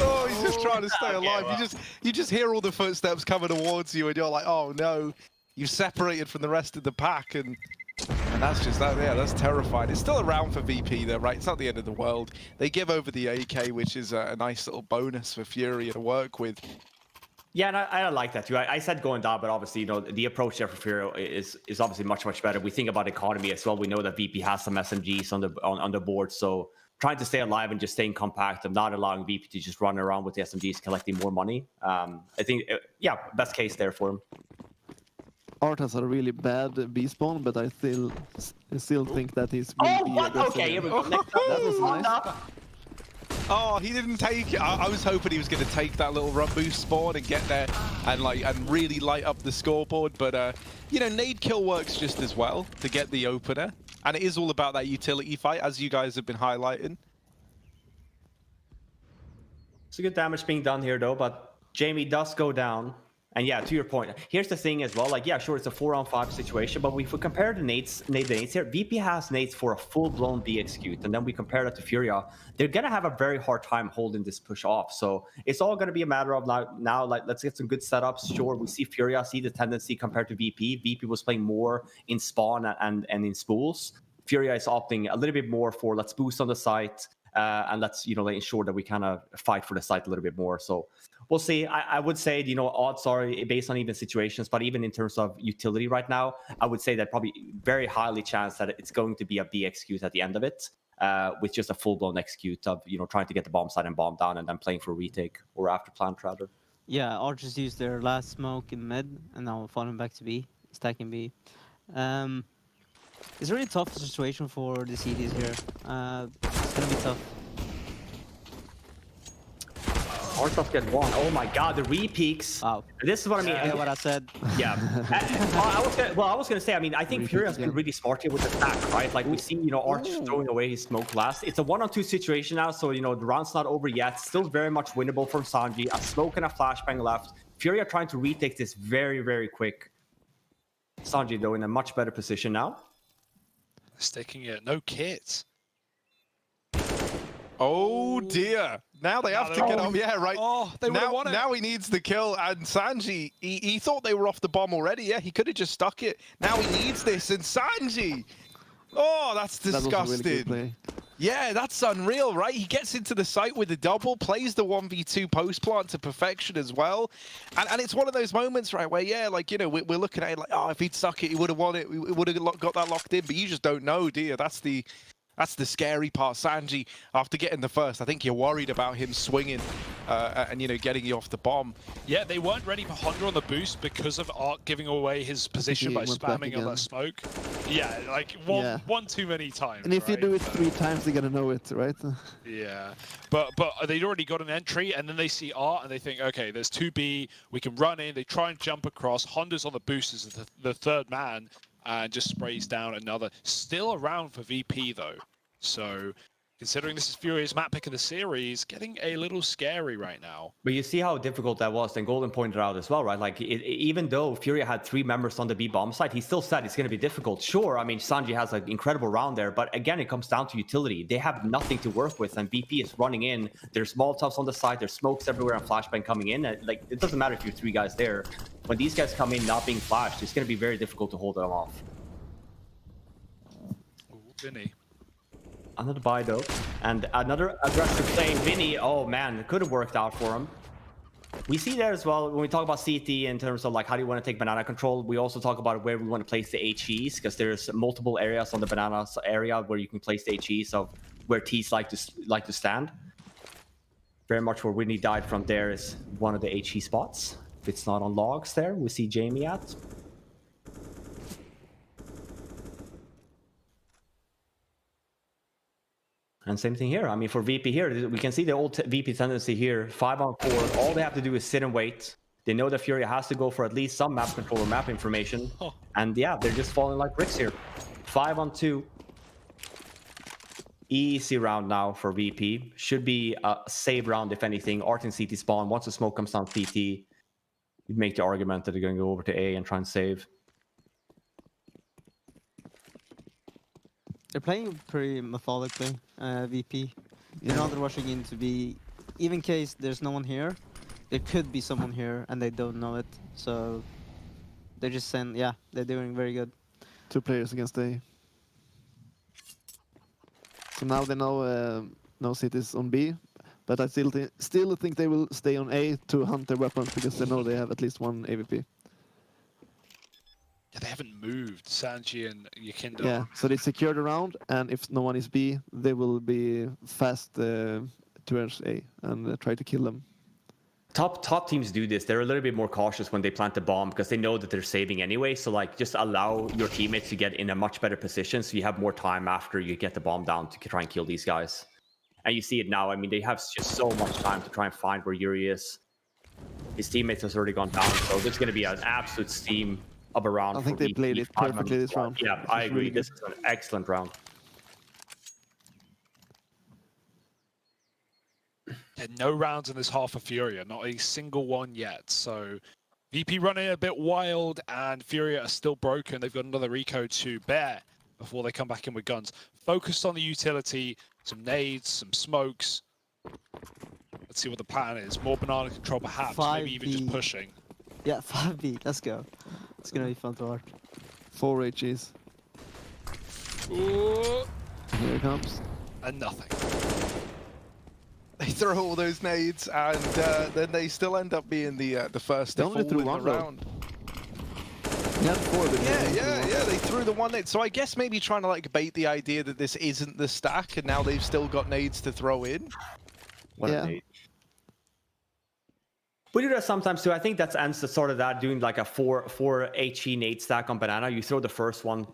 Oh, he's just trying to stay alive. well. You just hear all the footsteps coming towards you, and you're like, oh no, you've separated from the rest of the pack, and that's just that. Yeah, that's terrifying. It's still around for VP though, right? It's not the end of the world. They give over the AK, which is a nice little bonus for FURIA to work with. Yeah, and I like that too. I said going down, but obviously, the approach there for FURIA is obviously much better. We think about economy as well. We know that VP has some SMGs on the board, so trying to stay alive and just staying compact and not allowing VP to just run around with the SMGs collecting more money. I think, yeah, best case there for him. Art has a really bad B spawn, but I still think that he's. Oh, what? Okay, here we go. Next up, That was nice. Oh, he didn't take it. I was hoping he was going to take that little run boost spawn and get there and really light up the scoreboard. But nade kill works just as well to get the opener, and it is all about that utility fight, as you guys have been highlighting. It's a good damage being done here though, but Jamie does go down. And yeah, to your point, here's the thing as well. Like, yeah, sure, it's a 4-on-5 situation, but if we compare the nades here, VP has nades for a full-blown B execute, and then we compare that to FURIA, they're gonna have a very hard time holding this push off. So it's all gonna be a matter of now, like, let's get some good setups. Sure, we see FURIA see the tendency compared to VP. VP was playing more in spawn and in spools. FURIA is opting a little bit more for let's boost on the site, and let's ensure that we kind of fight for the site a little bit more. So we'll see. I would say, odds are based on even situations, but even in terms of utility right now, I would say that probably very highly chance that it's going to be a B execute at the end of it, with just a full-blown execute of, trying to get the bomb side and bomb down and then playing for retake or after plant rather. Yeah, Archers used their last smoke in mid and now falling back to B, stacking B. It's a really tough situation for the CDs here. It's gonna be tough. Artoff get one. Oh my god, the re-peaks. Wow. This is what I mean. Yeah, what I said. Yeah. I was gonna say, I think FURIA's been really smart here with the stack, right? Like we see, Arch throwing away his smoke last. It's a 1-on-2 situation now, so the round's not over yet. Still very much winnable from Sanji. A smoke and a flashbang left. FURIA trying to retake this very, very quick. Sanji though in a much better position now. Sticking it, no kit. Oh dear! Now they have to get on. Yeah, right. Oh, they would have won it. Now he needs the kill, and Sanji, he thought they were off the bomb already. Yeah, he could have just stuck it. Now he needs this, and Sanji. Oh, that's disgusting. That was a really good play. Yeah, that's unreal, right? He gets into the site with the double, plays the 1v2 post plant to perfection as well. And it's one of those moments, right, where, yeah, like, we're looking at it like, oh, if he'd stuck it, he would have won it. We would have got that locked in. But you just don't know, do you? That's the scary part. Sanji, after getting the first, I think you're worried about him swinging and, getting you off the bomb. Yeah, they weren't ready for Honda on the boost because of Art giving away his position by spamming on that smoke. Yeah, like one too many times. And if you do it 3 times, you're gonna know it, right? Yeah, but they'd already got an entry, and then they see Art, and they think, okay, there's 2B, we can run in. They try and jump across. Honda's on the boost as the third man, and just sprays down another. Still around for VP though, so considering this is FURIA's map pick of the series, getting a little scary right now. But you see how difficult that was, and Golden pointed out as well, right? Like, even though FURIA had 3 members on the B bomb site, he still said it's going to be difficult. Sure, I mean, Sanji has an incredible round there, but again, it comes down to utility. They have nothing to work with, and VP is running in. There's Molotovs on the site, there's smokes everywhere, and flashbang coming in. And, like, it doesn't matter if you're 3 guys there. When these guys come in not being flashed, it's going to be very difficult to hold them off. Ooh, Vinny. Another buy though, and another aggressive play. Vinny, oh man, it could have worked out for him. We see there as well when we talk about CT in terms of like how do you want to take banana control. We also talk about where we want to place the HEs, because there's multiple areas on the banana area where you can place the HEs of where T's like to stand. Very much where Whitney died from there is one of the HE spots. If it's not on logs there, we see Jamie at. And same thing here. I mean, for VP here, we can see the old VP tendency here. 5-on-4. All they have to do is sit and wait. They know that FURIA has to go for at least some map control or map information. Oh. And yeah, they're just falling like bricks here. 5-on-2. Easy round now for VP. Should be a save round, if anything. Art and CT spawn. Once the smoke comes down CT, you'd make the argument that they're going to go over to A and try and save. They're playing pretty methodically, VP. They're not rushing in to be, even in case there's no one here, there could be someone here and they don't know it. So they're just saying, yeah, they're doing very good. 2 players against A. So now they know no cities on B, but I still think they will stay on A to hunt their weapons because they know they have at least 1 AVP. Yeah, they haven't moved, Sanji and Yakinda. Yeah, so they secured the round, and if no one is B, they will be fast towards A and try to kill them. Top teams do this. They're a little bit more cautious when they plant the bomb because they know that they're saving anyway. So like, just allow your teammates to get in a much better position, so you have more time after you get the bomb down to try and kill these guys. And you see it now. I mean, they have just so much time to try and find where Yuri is. His teammates has already gone down, so there's going to be an absolute steam of a round. I think they played it perfectly this round. Yeah, I agree. This is an excellent round. Yeah, no rounds in this half for Furia, not a single one yet. So VP running a bit wild, and Furia are still broken. They've got another eco to bear before they come back in with guns. Focused on the utility, some nades, some smokes. Let's see what the plan is. More banana control perhaps, maybe even just 5B. pushing. Yeah, 5B, let's go. It's gonna be fun to watch. 4 HEs. Ooh, Here it comes. and nothing. They throw all those nades, and then they still end up being the first They to only fall threw in the one, though. round. Yeah, 4. Yeah, they threw the one nade. So I guess maybe trying to like bait the idea that this isn't the stack, and now they've still got nades to throw in. What a Yeah. nade. We do that sometimes too. I think that's ends the sort of that, doing like a 4 HE nade stack on banana. You throw the first one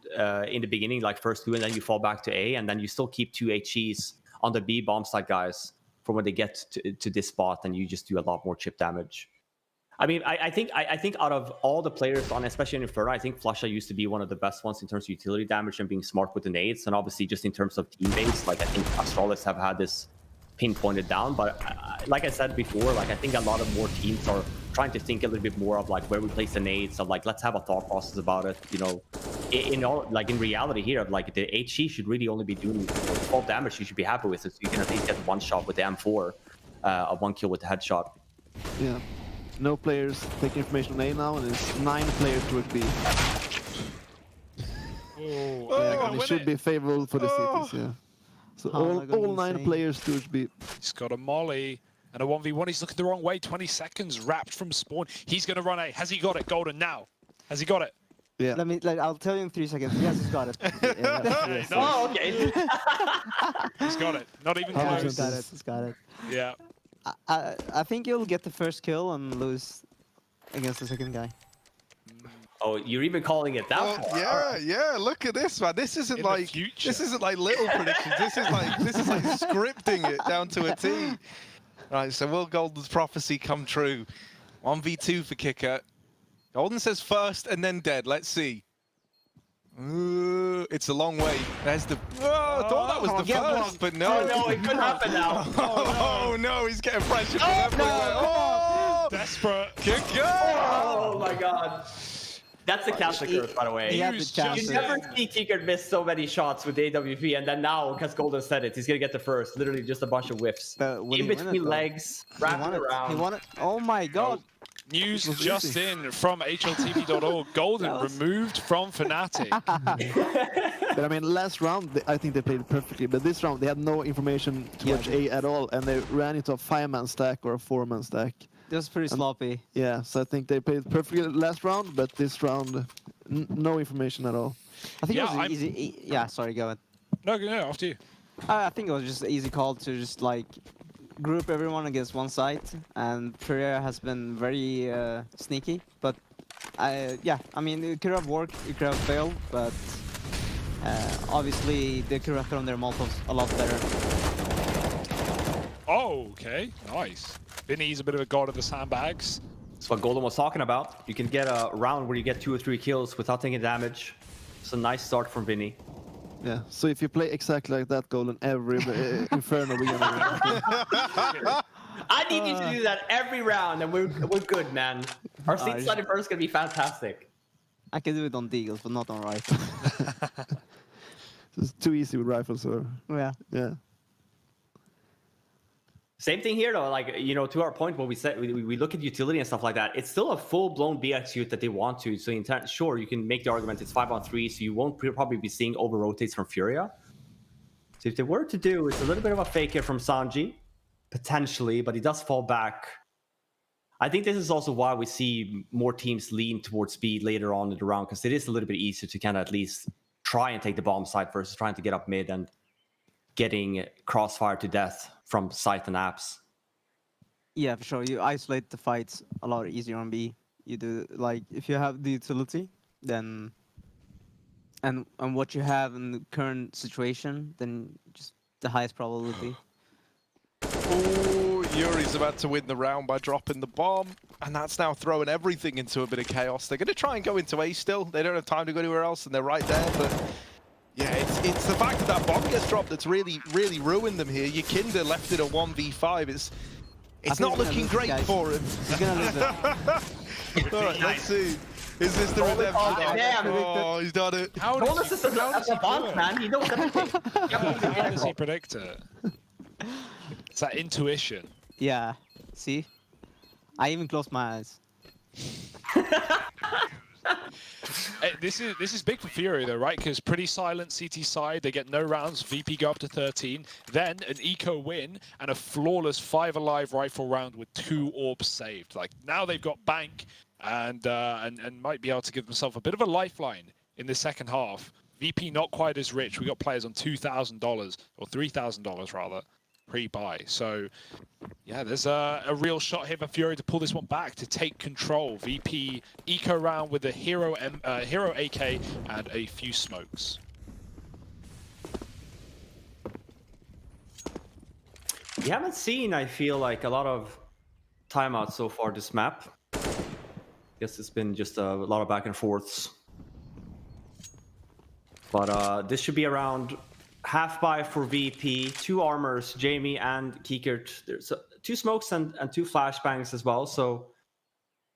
in the beginning, like first 2, and then you fall back to A, and then you still keep 2 HEs on the B bomb site guys for when they get to this spot, and you just do a lot more chip damage. I mean, I think out of all the players on, especially in Inferno, I think Flusha used to be one of the best ones in terms of utility damage and being smart with the nades, and obviously just in terms of team base, like I think Astralis have had this pinpointed down. But like I said before, like I think a lot of more teams are trying to think a little bit more of like where we place the nades, of like let's have a thought process about it. You know, in reality here, of like the HE should really only be doing 12 damage. You should be happy with it, so you can at least get 1 shot with the M4, a 1 kill with the headshot. Yeah. No players take information on A now, and it's 9 players towards B. Oh, Oh, And it should be favorable for the cities, yeah. So all 9 players towards B. he's got a molly and a 1v1. He's looking the wrong way. 20 seconds wrapped from spawn. He's going to run A. Has he got it, Golden, now? Has he got it? Yeah. I'll tell you in 3 seconds. Yes, he's got it. Yes. Oh, okay. He's got it. Not even 100%. He's close. got it. He's got it. Yeah. I think he'll get the first kill and lose against the second guy. Oh, you're even calling it that? Oh, yeah. Look at this, man. This isn't In the like future. this isn't like little predictions. This is like scripting it down to a T. Right. So will Golden's prophecy come true? 1v2 for Kicker. Golden says first and then dead. Let's see. It's a long way. There's the. Oh, I thought that was the first, but no. Oh no, it could happen now. Oh no, he's getting pressure from everywhere. Oh, Desperate. Kicker! Oh my god. That's the cancel curse, by the way. He had the Hughes chance. just You never see Kicker miss so many shots with AWP, and then now, because Golden said it, he's gonna get the first. Literally just a bunch of whiffs. But will In he win between it, though? legs, He wrapping won it. around. He won it. Oh my god. News was just easy. in from HLTV.org. Golden That was- removed from Fnatic. But I mean, last round, I think they played perfectly. But this round, they had no information towards A at all. And they ran into a 5-man stack or a 4-man stack. It was pretty sloppy. Yeah, so I think they played perfectly last round. But this round, no information at all. I think Yeah, it was I'm- an easy. Yeah, sorry, go ahead. No, after you. I think it was just an easy call to just like group everyone against one site, and FURIA has been very sneaky. But yeah, I mean, it could have worked, it could have failed, but obviously they could have thrown their Molotovs a lot better. Oh, okay. Nice. Vinny's a bit of a god of the sandbags. That's what Golden was talking about. You can get a round where you get 2 or 3 kills without taking damage. It's a nice start from Vinny. Yeah, so if you play exactly like that, Golden, every Inferno, we're gonna win. I need you to do that every round, and we're good, man. Our seat just- study first is gonna be fantastic. I can do it on Deagles, but not on rifles. It's too easy with rifles, or Yeah. yeah. Same thing here, though. Like, you know, to our point, when we said we look at utility and stuff like that, it's still a full-blown BX suit that they want to. So, sure, you can make the argument it's 5-on-3, so you won't probably be seeing over-rotates from FURIA. So if they were to do, it's a little bit of a fake here from Sanji, potentially, but he does fall back. I think this is also why we see more teams lean towards speed later on in the round, because it is a little bit easier to kind of at least try and take the bomb site versus trying to get up mid and getting crossfire to death from site and apps. Yeah, for sure. You isolate the fights a lot easier on B. You do, like, if you have the utility, then and what you have in the current situation, then just the highest probability. Oh, Yuri's about to win the round by dropping the bomb, and that's now throwing everything into a bit of chaos. They're going to try and go into A still. They don't have time to go anywhere else, and they're right there, but yeah, it's the fact that bomb gets dropped that's really ruined them here. Yakinda left it a 1v5. It's not looking great for him. He's gonna lose it. All right, let's see. Is this the redemption? Oh, he's done it. How does he man. You don't How does he predict it? It's that intuition. Yeah. See, I even closed my eyes. Hey, this is big for FURIA though, right? Because pretty silent CT side, they get no rounds. VP go up to 13, then an eco win and a flawless 5 alive rifle round with 2 orbs saved. Like now they've got bank and might be able to give themselves a bit of a lifeline in the second half. VP not quite as rich. We got players on $2,000 or $3,000 rather. Pre-buy. So yeah, there's a real shot here for FURIA to pull this one back, to take control. VP eco round with a hero AK and a few smokes. We haven't seen, I feel like, a lot of timeouts so far this map. Guess it's been just a lot of back and forths. But this should be around half buy for VP, 2 armors, Jamie and Kikert. There's 2 smokes and 2 flashbangs as well. So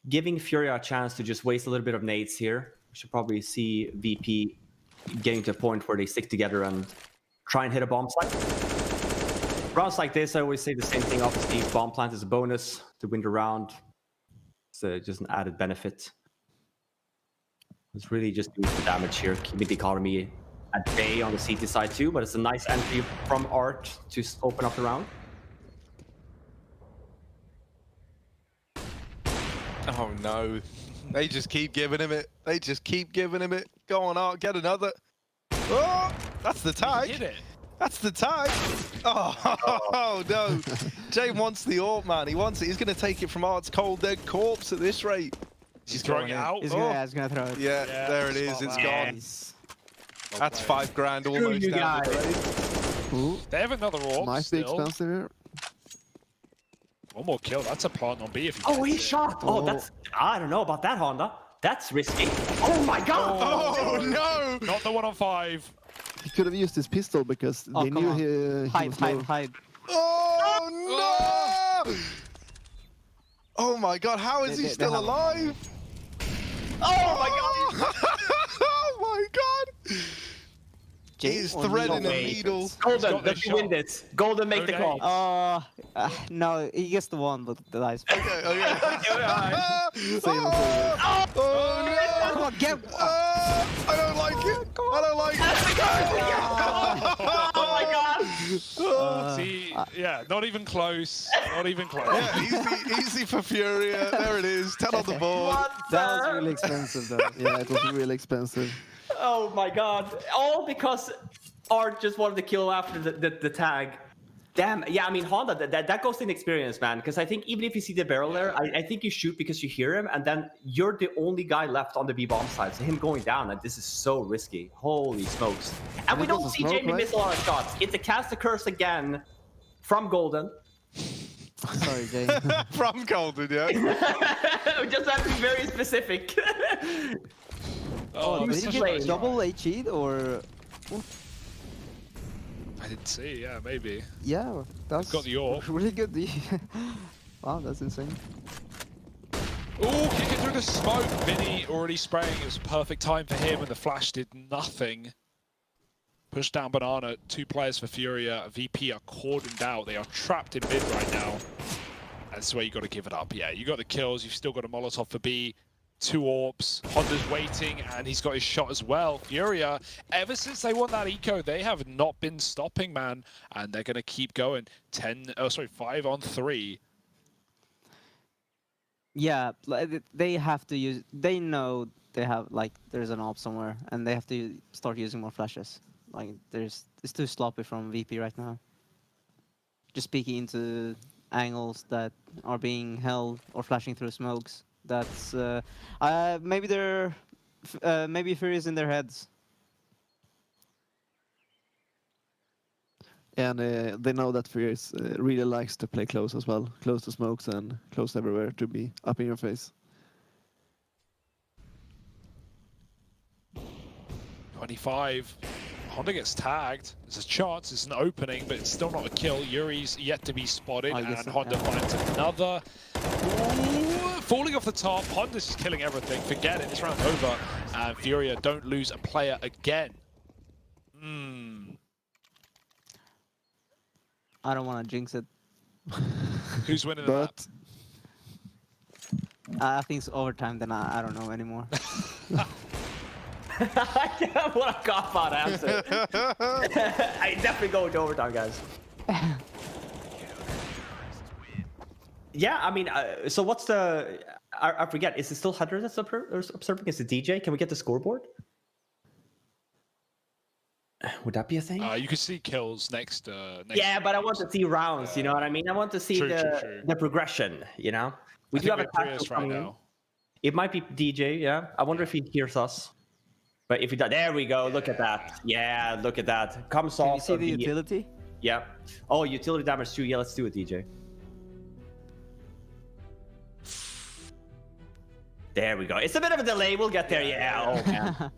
giving FURIA a chance to just waste a little bit of nades here. We should probably see VP getting to a point where they stick together and try and hit a bomb site. Rounds like this, I always say the same thing. Obviously, bomb plant is a bonus to win the round. It's just an added benefit. It's really just doing the damage here, keeping the economy at bay on the CT side too, but it's a nice entry from Art to open up the round. Oh no, they just keep giving him it. They just keep giving him it. Go on, Art, get another. Oh, that's the tag. He hit it. That's the tag. Oh, no. Jay wants the AWP, man. He wants it. He's going to take it from Art's cold dead corpse at this rate. He's throwing it out. He's gonna throw it. Yeah, Yeah, there it is. It's gone. That's $5 almost down the drain. Ooh, They have another orb might be still. expensive here. One more kill. That's a plant on B if he Oh, gets he it. shot! Oh, that's... I don't know about that, Honda. That's risky. Oh my god! Oh, no. Not the 1 on 5. He could have used his pistol because Oh, they come knew on. he Hide, was low. hide. Oh, no. Oh, my God. How is he They still have- alive? Oh my god! Oh, my God. He's or threading a Needle? needle. Golden, got the let me win shot. this. Golden, make the Okay. call. No, he gets the one, but the dice. Okay. Same Oh, no. Come on, get. I don't like it. I don't like it. Oh my god! See, yeah, not even close. Not even close. Yeah, easy for FURIA. There it is. 10 on the board. That was really expensive though. Yeah, it was really expensive. Oh my god. All because Art just wanted to kill after the tag. Damn. Yeah, I mean, Honda, that goes in experience, man. Because I think even if you see the barrel there, I think you shoot because you hear him, and then you're the only guy left on the B-bomb side. So him going down, and this is so risky. Holy smokes. And we it was don't a see smoke, Jamie right? miss a lot of shots. It's a cast the curse again from Golden. Sorry, Jay. From Golden, yeah. We just have to be very specific. Oh, Did Who's he playing? get double HE or? I didn't see. Yeah, maybe. Yeah, that's Got the AWP. really good. Wow, that's insane. Oh, kicking through the smoke. Vinny already spraying. It was perfect time for him, and the flash did nothing. Push down Banana, 2 players for Furia. VP are cordoned out. They are trapped in mid right now. That's where you got to give it up. Yeah, you got the kills. You've still got a Molotov for B. 2 orbs. Honda's waiting, and he's got his shot as well. Furia, ever since they won that eco, they have not been stopping, man. And they're going to keep going. 5 on 3. Yeah, they have to use. They know they have like there's an op somewhere, and they have to start using more flashes. Like it's too sloppy from VP right now. Just peeking into angles that are being held or flashing through smokes. That's maybe they're maybe Furia's in their heads. And they know that FURIA really likes to play close as well. Close to smokes and close everywhere to be up in your face. 25. Honda gets tagged. There's a chance, it's an opening, but it's still not a kill. Yuri's yet to be spotted, and Honda finds another. Ooh, falling off the top. Honda's just killing everything. Forget it, this round's over. And Furia don't lose a player again. I don't want to jinx it. Who's winning the map? I think it's overtime, then I don't know anymore. What a cop-out answer. I definitely go to overtime, guys. Yeah, I mean, so what's the... I forget, is it still Hunter that's observing? Is it DJ? Can we get the scoreboard? Would that be a thing? You can see kills next. Yeah, but I want to see rounds, you know what I mean? I want to see the progression, you know? We do have a tactical right now. It might be DJ, yeah. I wonder if he hears us. But if he does, there we go. Look at that. Yeah, look at that. Comes off. Can you see the utility? Yeah. Oh, utility damage too. Yeah, let's do it, DJ. There we go. It's a bit of a delay. We'll get there. Yeah. Oh, man.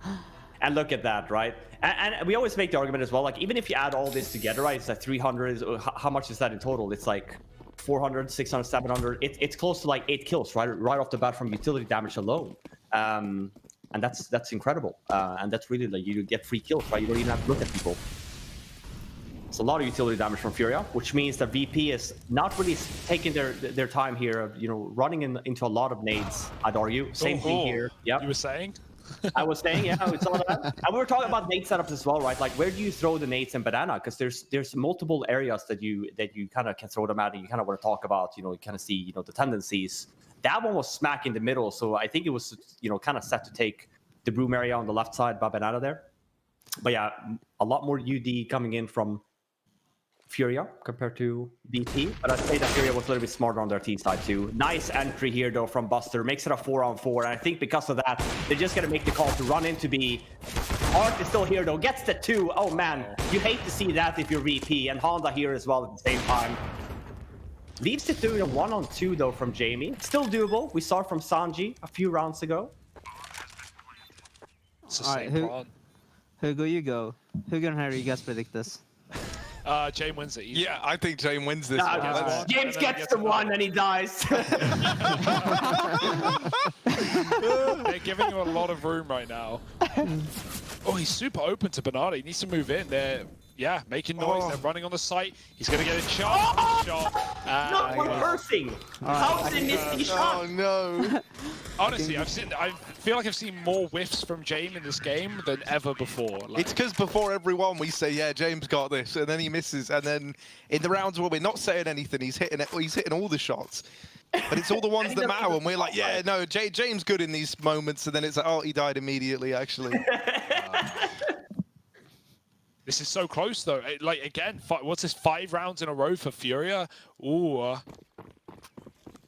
And look at that, right? And we always make the argument as well. Like, even if you add all this together, right? It's like 300. How much is that in total? It's like 400, 600, 700. It's close to like 8 kills, right off the bat from utility damage alone. And that's incredible. And that's really like you get free kills, right? You don't even have to look at people. It's a lot of utility damage from Furia, which means that VP is not really taking their time here of, you know, running into a lot of nades, I'd argue. Same thing here. Yeah. You were saying? I was saying, yeah, it's all that. And we were talking about nade setups as well, right? Like, where do you throw the nades in Banana? Because there's multiple areas that you kind of can throw them at, and you kind of want to talk about, you know, you kind of see, you know, the tendencies. That one was smack in the middle, so I think it was, you know, kind of set to take the broom area on the left side by Banana there. But yeah, a lot more UD coming in from Furia compared to VP, but I'd say that Furia was a little bit smarter on their T side too. Nice entry here though from Buster, makes it a 4-on-4, and I think because of that, they're just gonna make the call to run into B. Art is still here though, gets the 2. Oh man, you hate to see that if you're VP, and Honda here as well at the same time. Leaves it doing a 1-on-2 though from Jamie. Still doable. We saw it from Sanji a few rounds ago. It's the same Hugo, you go. Hugo and Harry, you guys predict this. Jane wins it. Yeah, I think Jane wins this one. James gets the 1 and he dies. They're giving him a lot of room right now. Oh, he's super open to Banana. He needs to move in. They're making noise. They're running on the site. He's gonna get a shot. Not reversing. How did he miss the shot? Oh no. Honestly, I feel like I've seen more whiffs from James in this game than ever before. Like, it's because before everyone we say, yeah, James got this, and then he misses, and then in the rounds where we're not saying anything, he's hitting all the shots. But it's all the ones that matter, and we're like, yeah, no, James good in these moments, and then it's like, oh, he died immediately, actually. This is so close, though. Like, again, what's this, 5 rounds in a row for Furia? Ooh.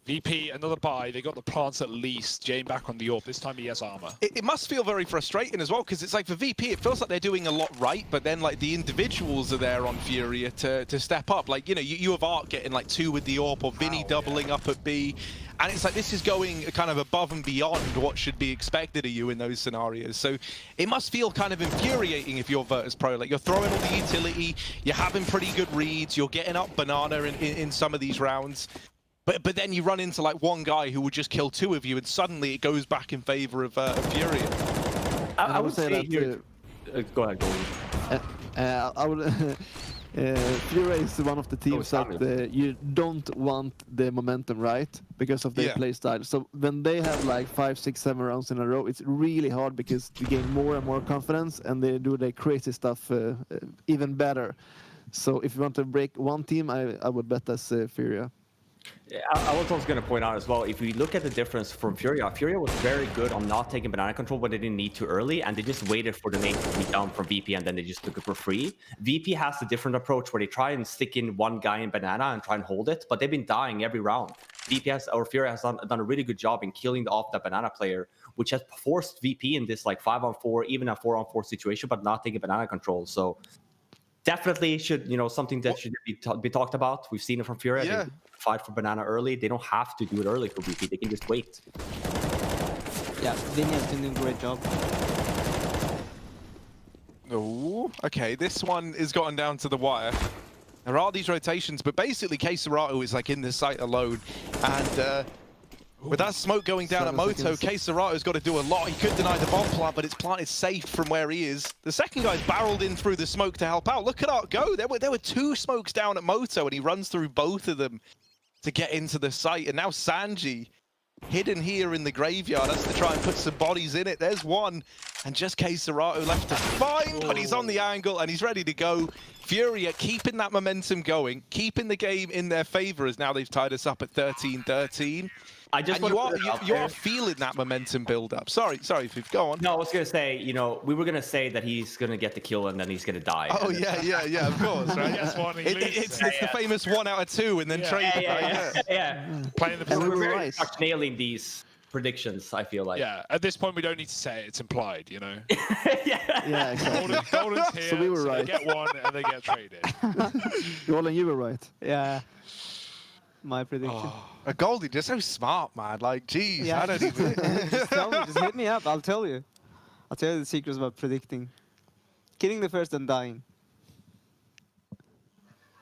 VP, another buy. They got the plants at least. Jane back on the AWP. This time he has armor. It must feel very frustrating as well, because it's like for VP, it feels like they're doing a lot right, but then like the individuals are there on Furia to step up. Like, you know, you have Art getting like 2 with the AWP, or Vinny doubling up at B. And it's like this is going kind of above and beyond what should be expected of you in those scenarios. So it must feel kind of infuriating if you're Virtus.pro. Like, you're throwing all the utility, you're having pretty good reads, you're getting up Banana in some of these rounds. But then you run into like one guy who will just kill 2 of you, and suddenly it goes back in favor of Furia. I would say that here. Go ahead, go I would. FURIA is one of the teams that you don't want the momentum, right? Because of their play style. So when they have like 5, 6, 7 rounds in a row, it's really hard because they gain more and more confidence and they do the crazy stuff even better. So if you want to break one team, I would bet that's FURIA. Yeah, I was also going to point out as well, if we look at the difference from FURIA was very good on not taking banana control when they didn't need to early, and they just waited for the nade to be down from VP, and then they just took it for free. VP has a different approach where they try and stick in one guy in banana and try and hold it, but they've been dying every round. FURIA has done a really good job in killing off that banana player, which has forced VP in this like 5-on-4, even a 4-on-4 situation, but not taking banana control. So definitely should, something that should be talked about. We've seen it from FURIA. Yeah. They fight for banana early. They don't have to do it early for VP. They can just wait. Yeah, Vinny has been doing a great job. Oh, okay. This one is gotten down to the wire. There are these rotations, but basically K-Serato is like in the site alone. And with that smoke going down at Moto, K-Serato's got to do a lot. He could deny the bomb plant, but it's planted safe from where he is. The second guy's barreled in through the smoke to help out. Look at Art go. There were 2 smokes down at Moto, and he runs through both of them to get into the site. And now Sanji, hidden here in the graveyard, has to try and put some bodies in it. There's one, and just K-Serato left to find, but he's on the angle, and he's ready to go. FURIA keeping that momentum going, keeping the game in their favor, as now they've tied us up at 13-13. You are feeling that momentum build up. Sorry, Fiff, go on. No, I was going to say, we were going to say that he's going to get the kill and then he's going to die. Oh, yeah, of course, right? It's the famous 1 out of 2 and then trade. Yeah. Playing the We're very much nailing these predictions, I feel like. Yeah, at this point, we don't need to say it. It's implied, Yeah, exactly. Golden's here, so we were right. They get 1 and they get traded. Golden, you were right. Yeah. My prediction. Goldie, just so smart, man. Like, geez, I don't even... Just tell me, just hit me up. I'll tell you. I'll tell you the secrets about predicting. Killing the first and dying.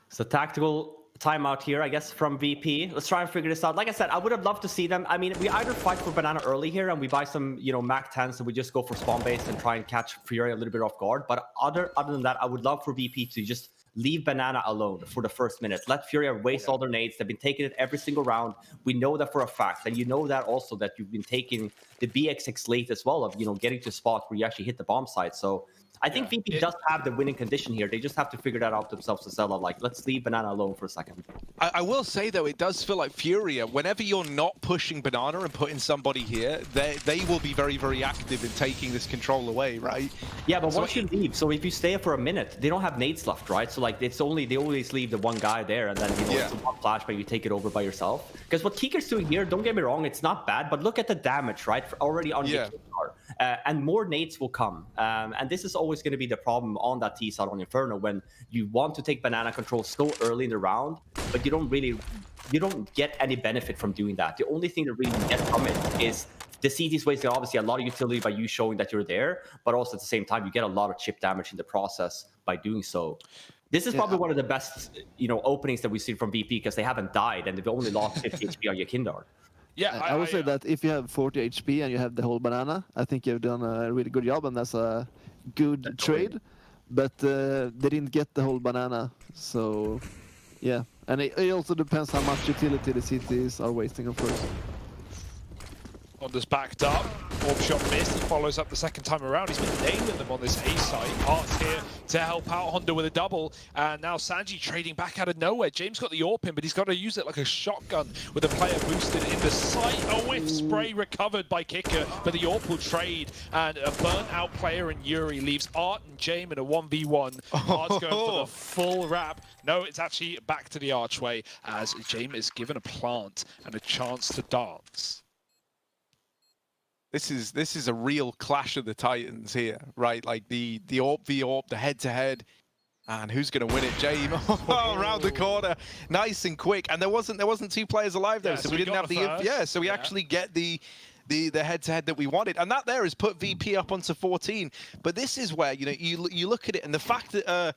So tactical timeout here, I guess, from VP. Let's try and figure this out. Like I said, I would have loved to see them. I mean, we either fight for banana early here and we buy some, Mac 10s and we just go for spawn base and try and catch FURIA a little bit off guard. But other than that, I would love for VP to just leave banana alone for the first minute. Let FURIA waste all their nades. They've been taking it every single round. We know that for a fact. And you know that also that you've been taking the BXX late as well of, getting to spots where you actually hit the bomb site. So I think VP does have the winning condition here. They just have to figure that out themselves to sell out. Like, let's leave banana alone for a second. I will say, though, it does feel like FURIA, whenever you're not pushing banana and putting somebody here, they will be very, very active in taking this control away, right? Yeah, but once you leave, so if you stay for a minute, they don't have nades left, right? So, like, they always leave the one guy there, and then, it's a one flash, but you take it over by yourself. Because what Kiker's doing here, don't get me wrong, it's not bad, but look at the damage, right? Already on the and more nades will come. And this is always going to be the problem on that T side on Inferno when you want to take banana control so early in the round, but you don't get any benefit from doing that. The only thing that really you get from it is the CT's wasting obviously a lot of utility by you showing that you're there, but also at the same time, you get a lot of chip damage in the process by doing so. This is probably one of the best, openings that we've seen from VP because they haven't died and they've only lost 50 HP on Yakindar. Yeah, I would say that if you have 40 HP and you have the whole banana, I think you've done a really good job and that's a good trade. But they didn't get the whole banana, so yeah. And it also depends how much utility the CTs are wasting, of course. Honda's backed up. Orb shot missed. He follows up the second time around. He's been nailing them on this A site. Art's here to help out Honda with a double. And now Sanji trading back out of nowhere. James got the AWP pin, but he's got to use it like a shotgun with a player boosted in the site. A whiff spray recovered by Kicker, but the AWP will trade. And a burnt out player in Yuri leaves Art and James in a 1v1. Art's going for the full wrap. No, it's actually back to the archway as James is given a plant and a chance to dance. This is a real clash of the Titans here, right? Like the AWP v AWP, the head-to-head, and who's going to win it? James, around the corner, nice and quick. And there wasn't 2 players alive there, so we didn't have the so we actually get the head-to-head that we wanted, and that there has put VP up onto 14. But this is where you look at it, and the fact that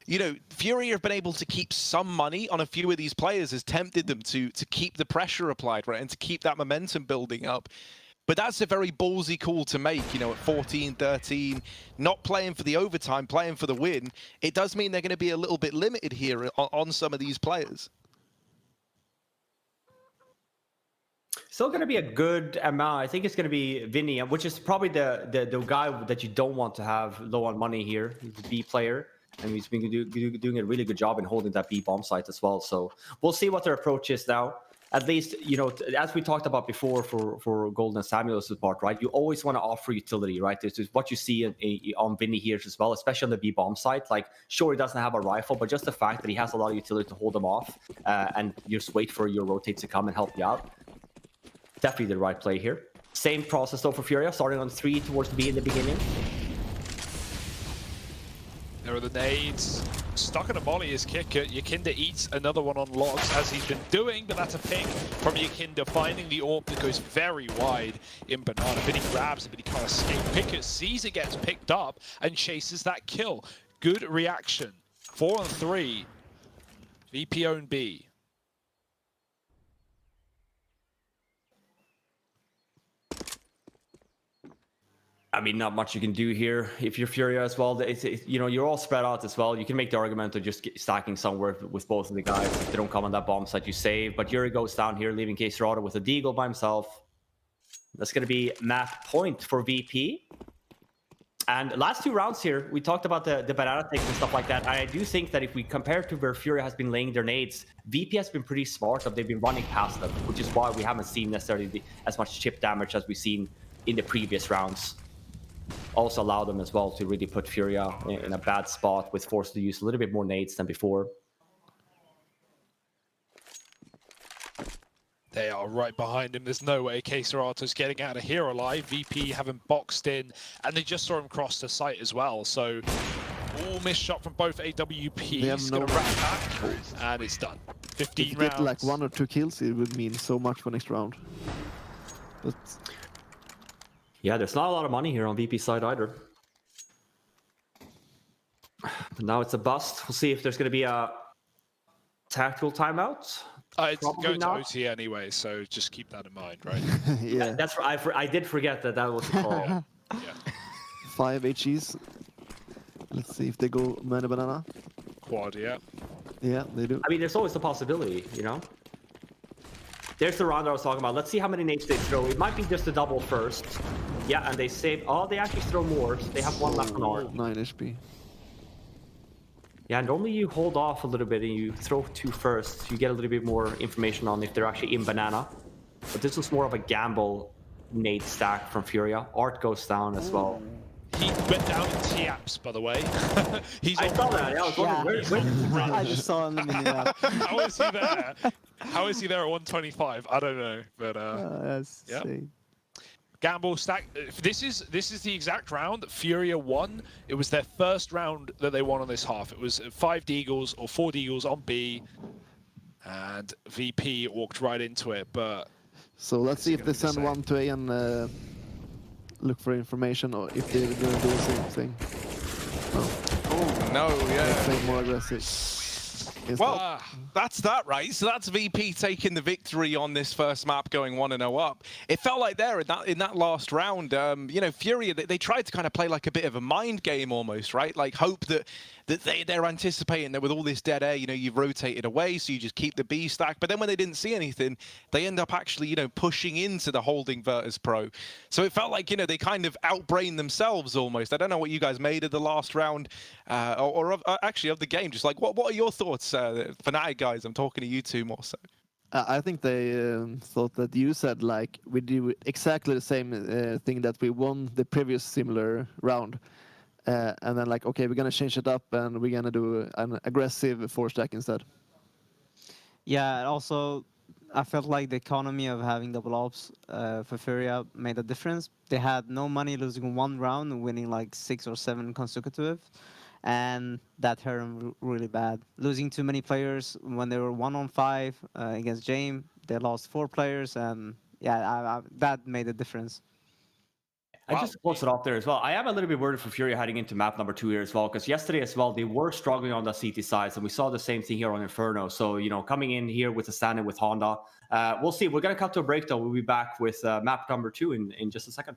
FURIA have been able to keep some money on a few of these players has tempted them to keep the pressure applied, right, and to keep that momentum building up. But that's a very ballsy call to make, you know, at 14, 13, not playing for the overtime, playing for the win. It does mean they're going to be a little bit limited here on some of these players. Still going to be a good amount. I think it's going to be Vinny, which is probably the guy that you don't want to have low on money here. He's a B player, and he's been doing a really good job in holding that B bomb site as well. So we'll see what their approach is now. At least, you know, as we talked about before for Golden and Samuel's part, right? You always want to offer utility, right? This is what you see on Vinny here as well, especially on the B bomb site. Like, sure, he doesn't have a rifle, but just the fact that he has a lot of utility to hold them off, and you just wait for your rotate to come and help you out. Definitely the right play here. Same process though for FURIA, starting on 3 towards B in the beginning. There are the nades. Stuck in a molly is Kicker. Yakinda eats another one on logs, as he's been doing, but that's a pick from Yakinda, finding the AWP that goes very wide in Banana. But he grabs it, but he can't escape. Picker sees it gets picked up and chases that kill. Good reaction. 4 on 3. VP own B. I mean, not much you can do here. If you're FURIA as well, you know, you're all spread out as well. You can make the argument of just stacking somewhere with both of the guys. If they don't come on that bomb site, you save. But Yuri goes down here, leaving Caserado with a deagle by himself. That's going to be map point for VP. And last 2 rounds here, we talked about the banana takes and stuff like that. I do think that if we compare to where FURIA has been laying their nades, VP has been pretty smart. They've been running past them, which is why we haven't seen necessarily as much chip damage as we've seen in the previous rounds. Also allow them as well to really put FURIA in a bad spot, with forced to use a little bit more nades than before. They are right behind him. There's no way Caserato's getting out of here alive. VP haven't boxed in, and they just saw him cross the site as well. So, all missed shot from both AWPs. He's going to wrap back, and it's done. 15 if you rounds. get like 1 or 2 kills, it would mean so much for next round. But yeah, there's not a lot of money here on VP side either. But now it's a bust. We'll see if there's going to be a tactical timeout. It's Probably going to not. OT anyway, so just keep that in mind, right? yeah, That's I did forget that was the call. Yeah. 5 HEs. Let's see if they go mana banana. Quad, yeah. Yeah, they do. I mean, there's always the possibility, you know? There's the round I was talking about. Let's see how many nades they throw. It might be just a double first. Yeah, and they save. Oh, they actually throw more. So they have 1 left on art. 9 HP. Yeah, normally you hold off a little bit and you throw 2 first. You get a little bit more information on if they're actually in banana. But this was more of a gamble nade stack from FURIA. Art goes down as well. He went down in TAPS, by the way. I saw that. Yeah, I was wondering, where I just saw him in the mini-map. How is he there? How is he there at 125? I don't know, but That's yeah. insane. Gamble stack. This is the exact round that FURIA won. It was their first round that they won on this half. It was 5 deagles or 4 deagles on B, and VP walked right into it. But So let's see if they send one to A and look for information, or if they're gonna do the same thing. Oh, no, yeah. Play more aggressive. Well, that's that, right? So that's VP taking the victory on this first map, going 1-0 up. It felt like there in that last round, you know, FURIA, they tried to kind of play like a bit of a mind game almost, right? Like hope that they're anticipating that with all this dead air, you know, you've rotated away, so you just keep the B stack. But then when they didn't see anything, they end up actually, you know, pushing into the holding Virtus.pro. So it felt like, you know, they kind of outbrained themselves almost. I don't know what you guys made of the last round, or actually of the game. Just like, what are your thoughts, Fnatic guys? I'm talking to you two more so. I think they thought that you said like we do exactly the same thing that we won the previous similar round. And then like, okay, we're going to change it up and we're going to do an aggressive 4-stack instead. Yeah, and also I felt like the economy of having double ops for FURIA made a difference. They had no money losing 1 round and winning like 6 or 7 consecutive. And that hurt them really bad. Losing too many players when they were 1-on-5 against James, they lost 4 players, and yeah, that made a difference. And just to close it off there as well, I am a little bit worried for Furia heading into map number 2 here as well, because yesterday as well, they were struggling on the CT sides, and we saw the same thing here on Inferno. So, coming in here with a stand-in with Honda, we'll see. We're going to cut to a break, though. We'll be back with map number 2 in just a second.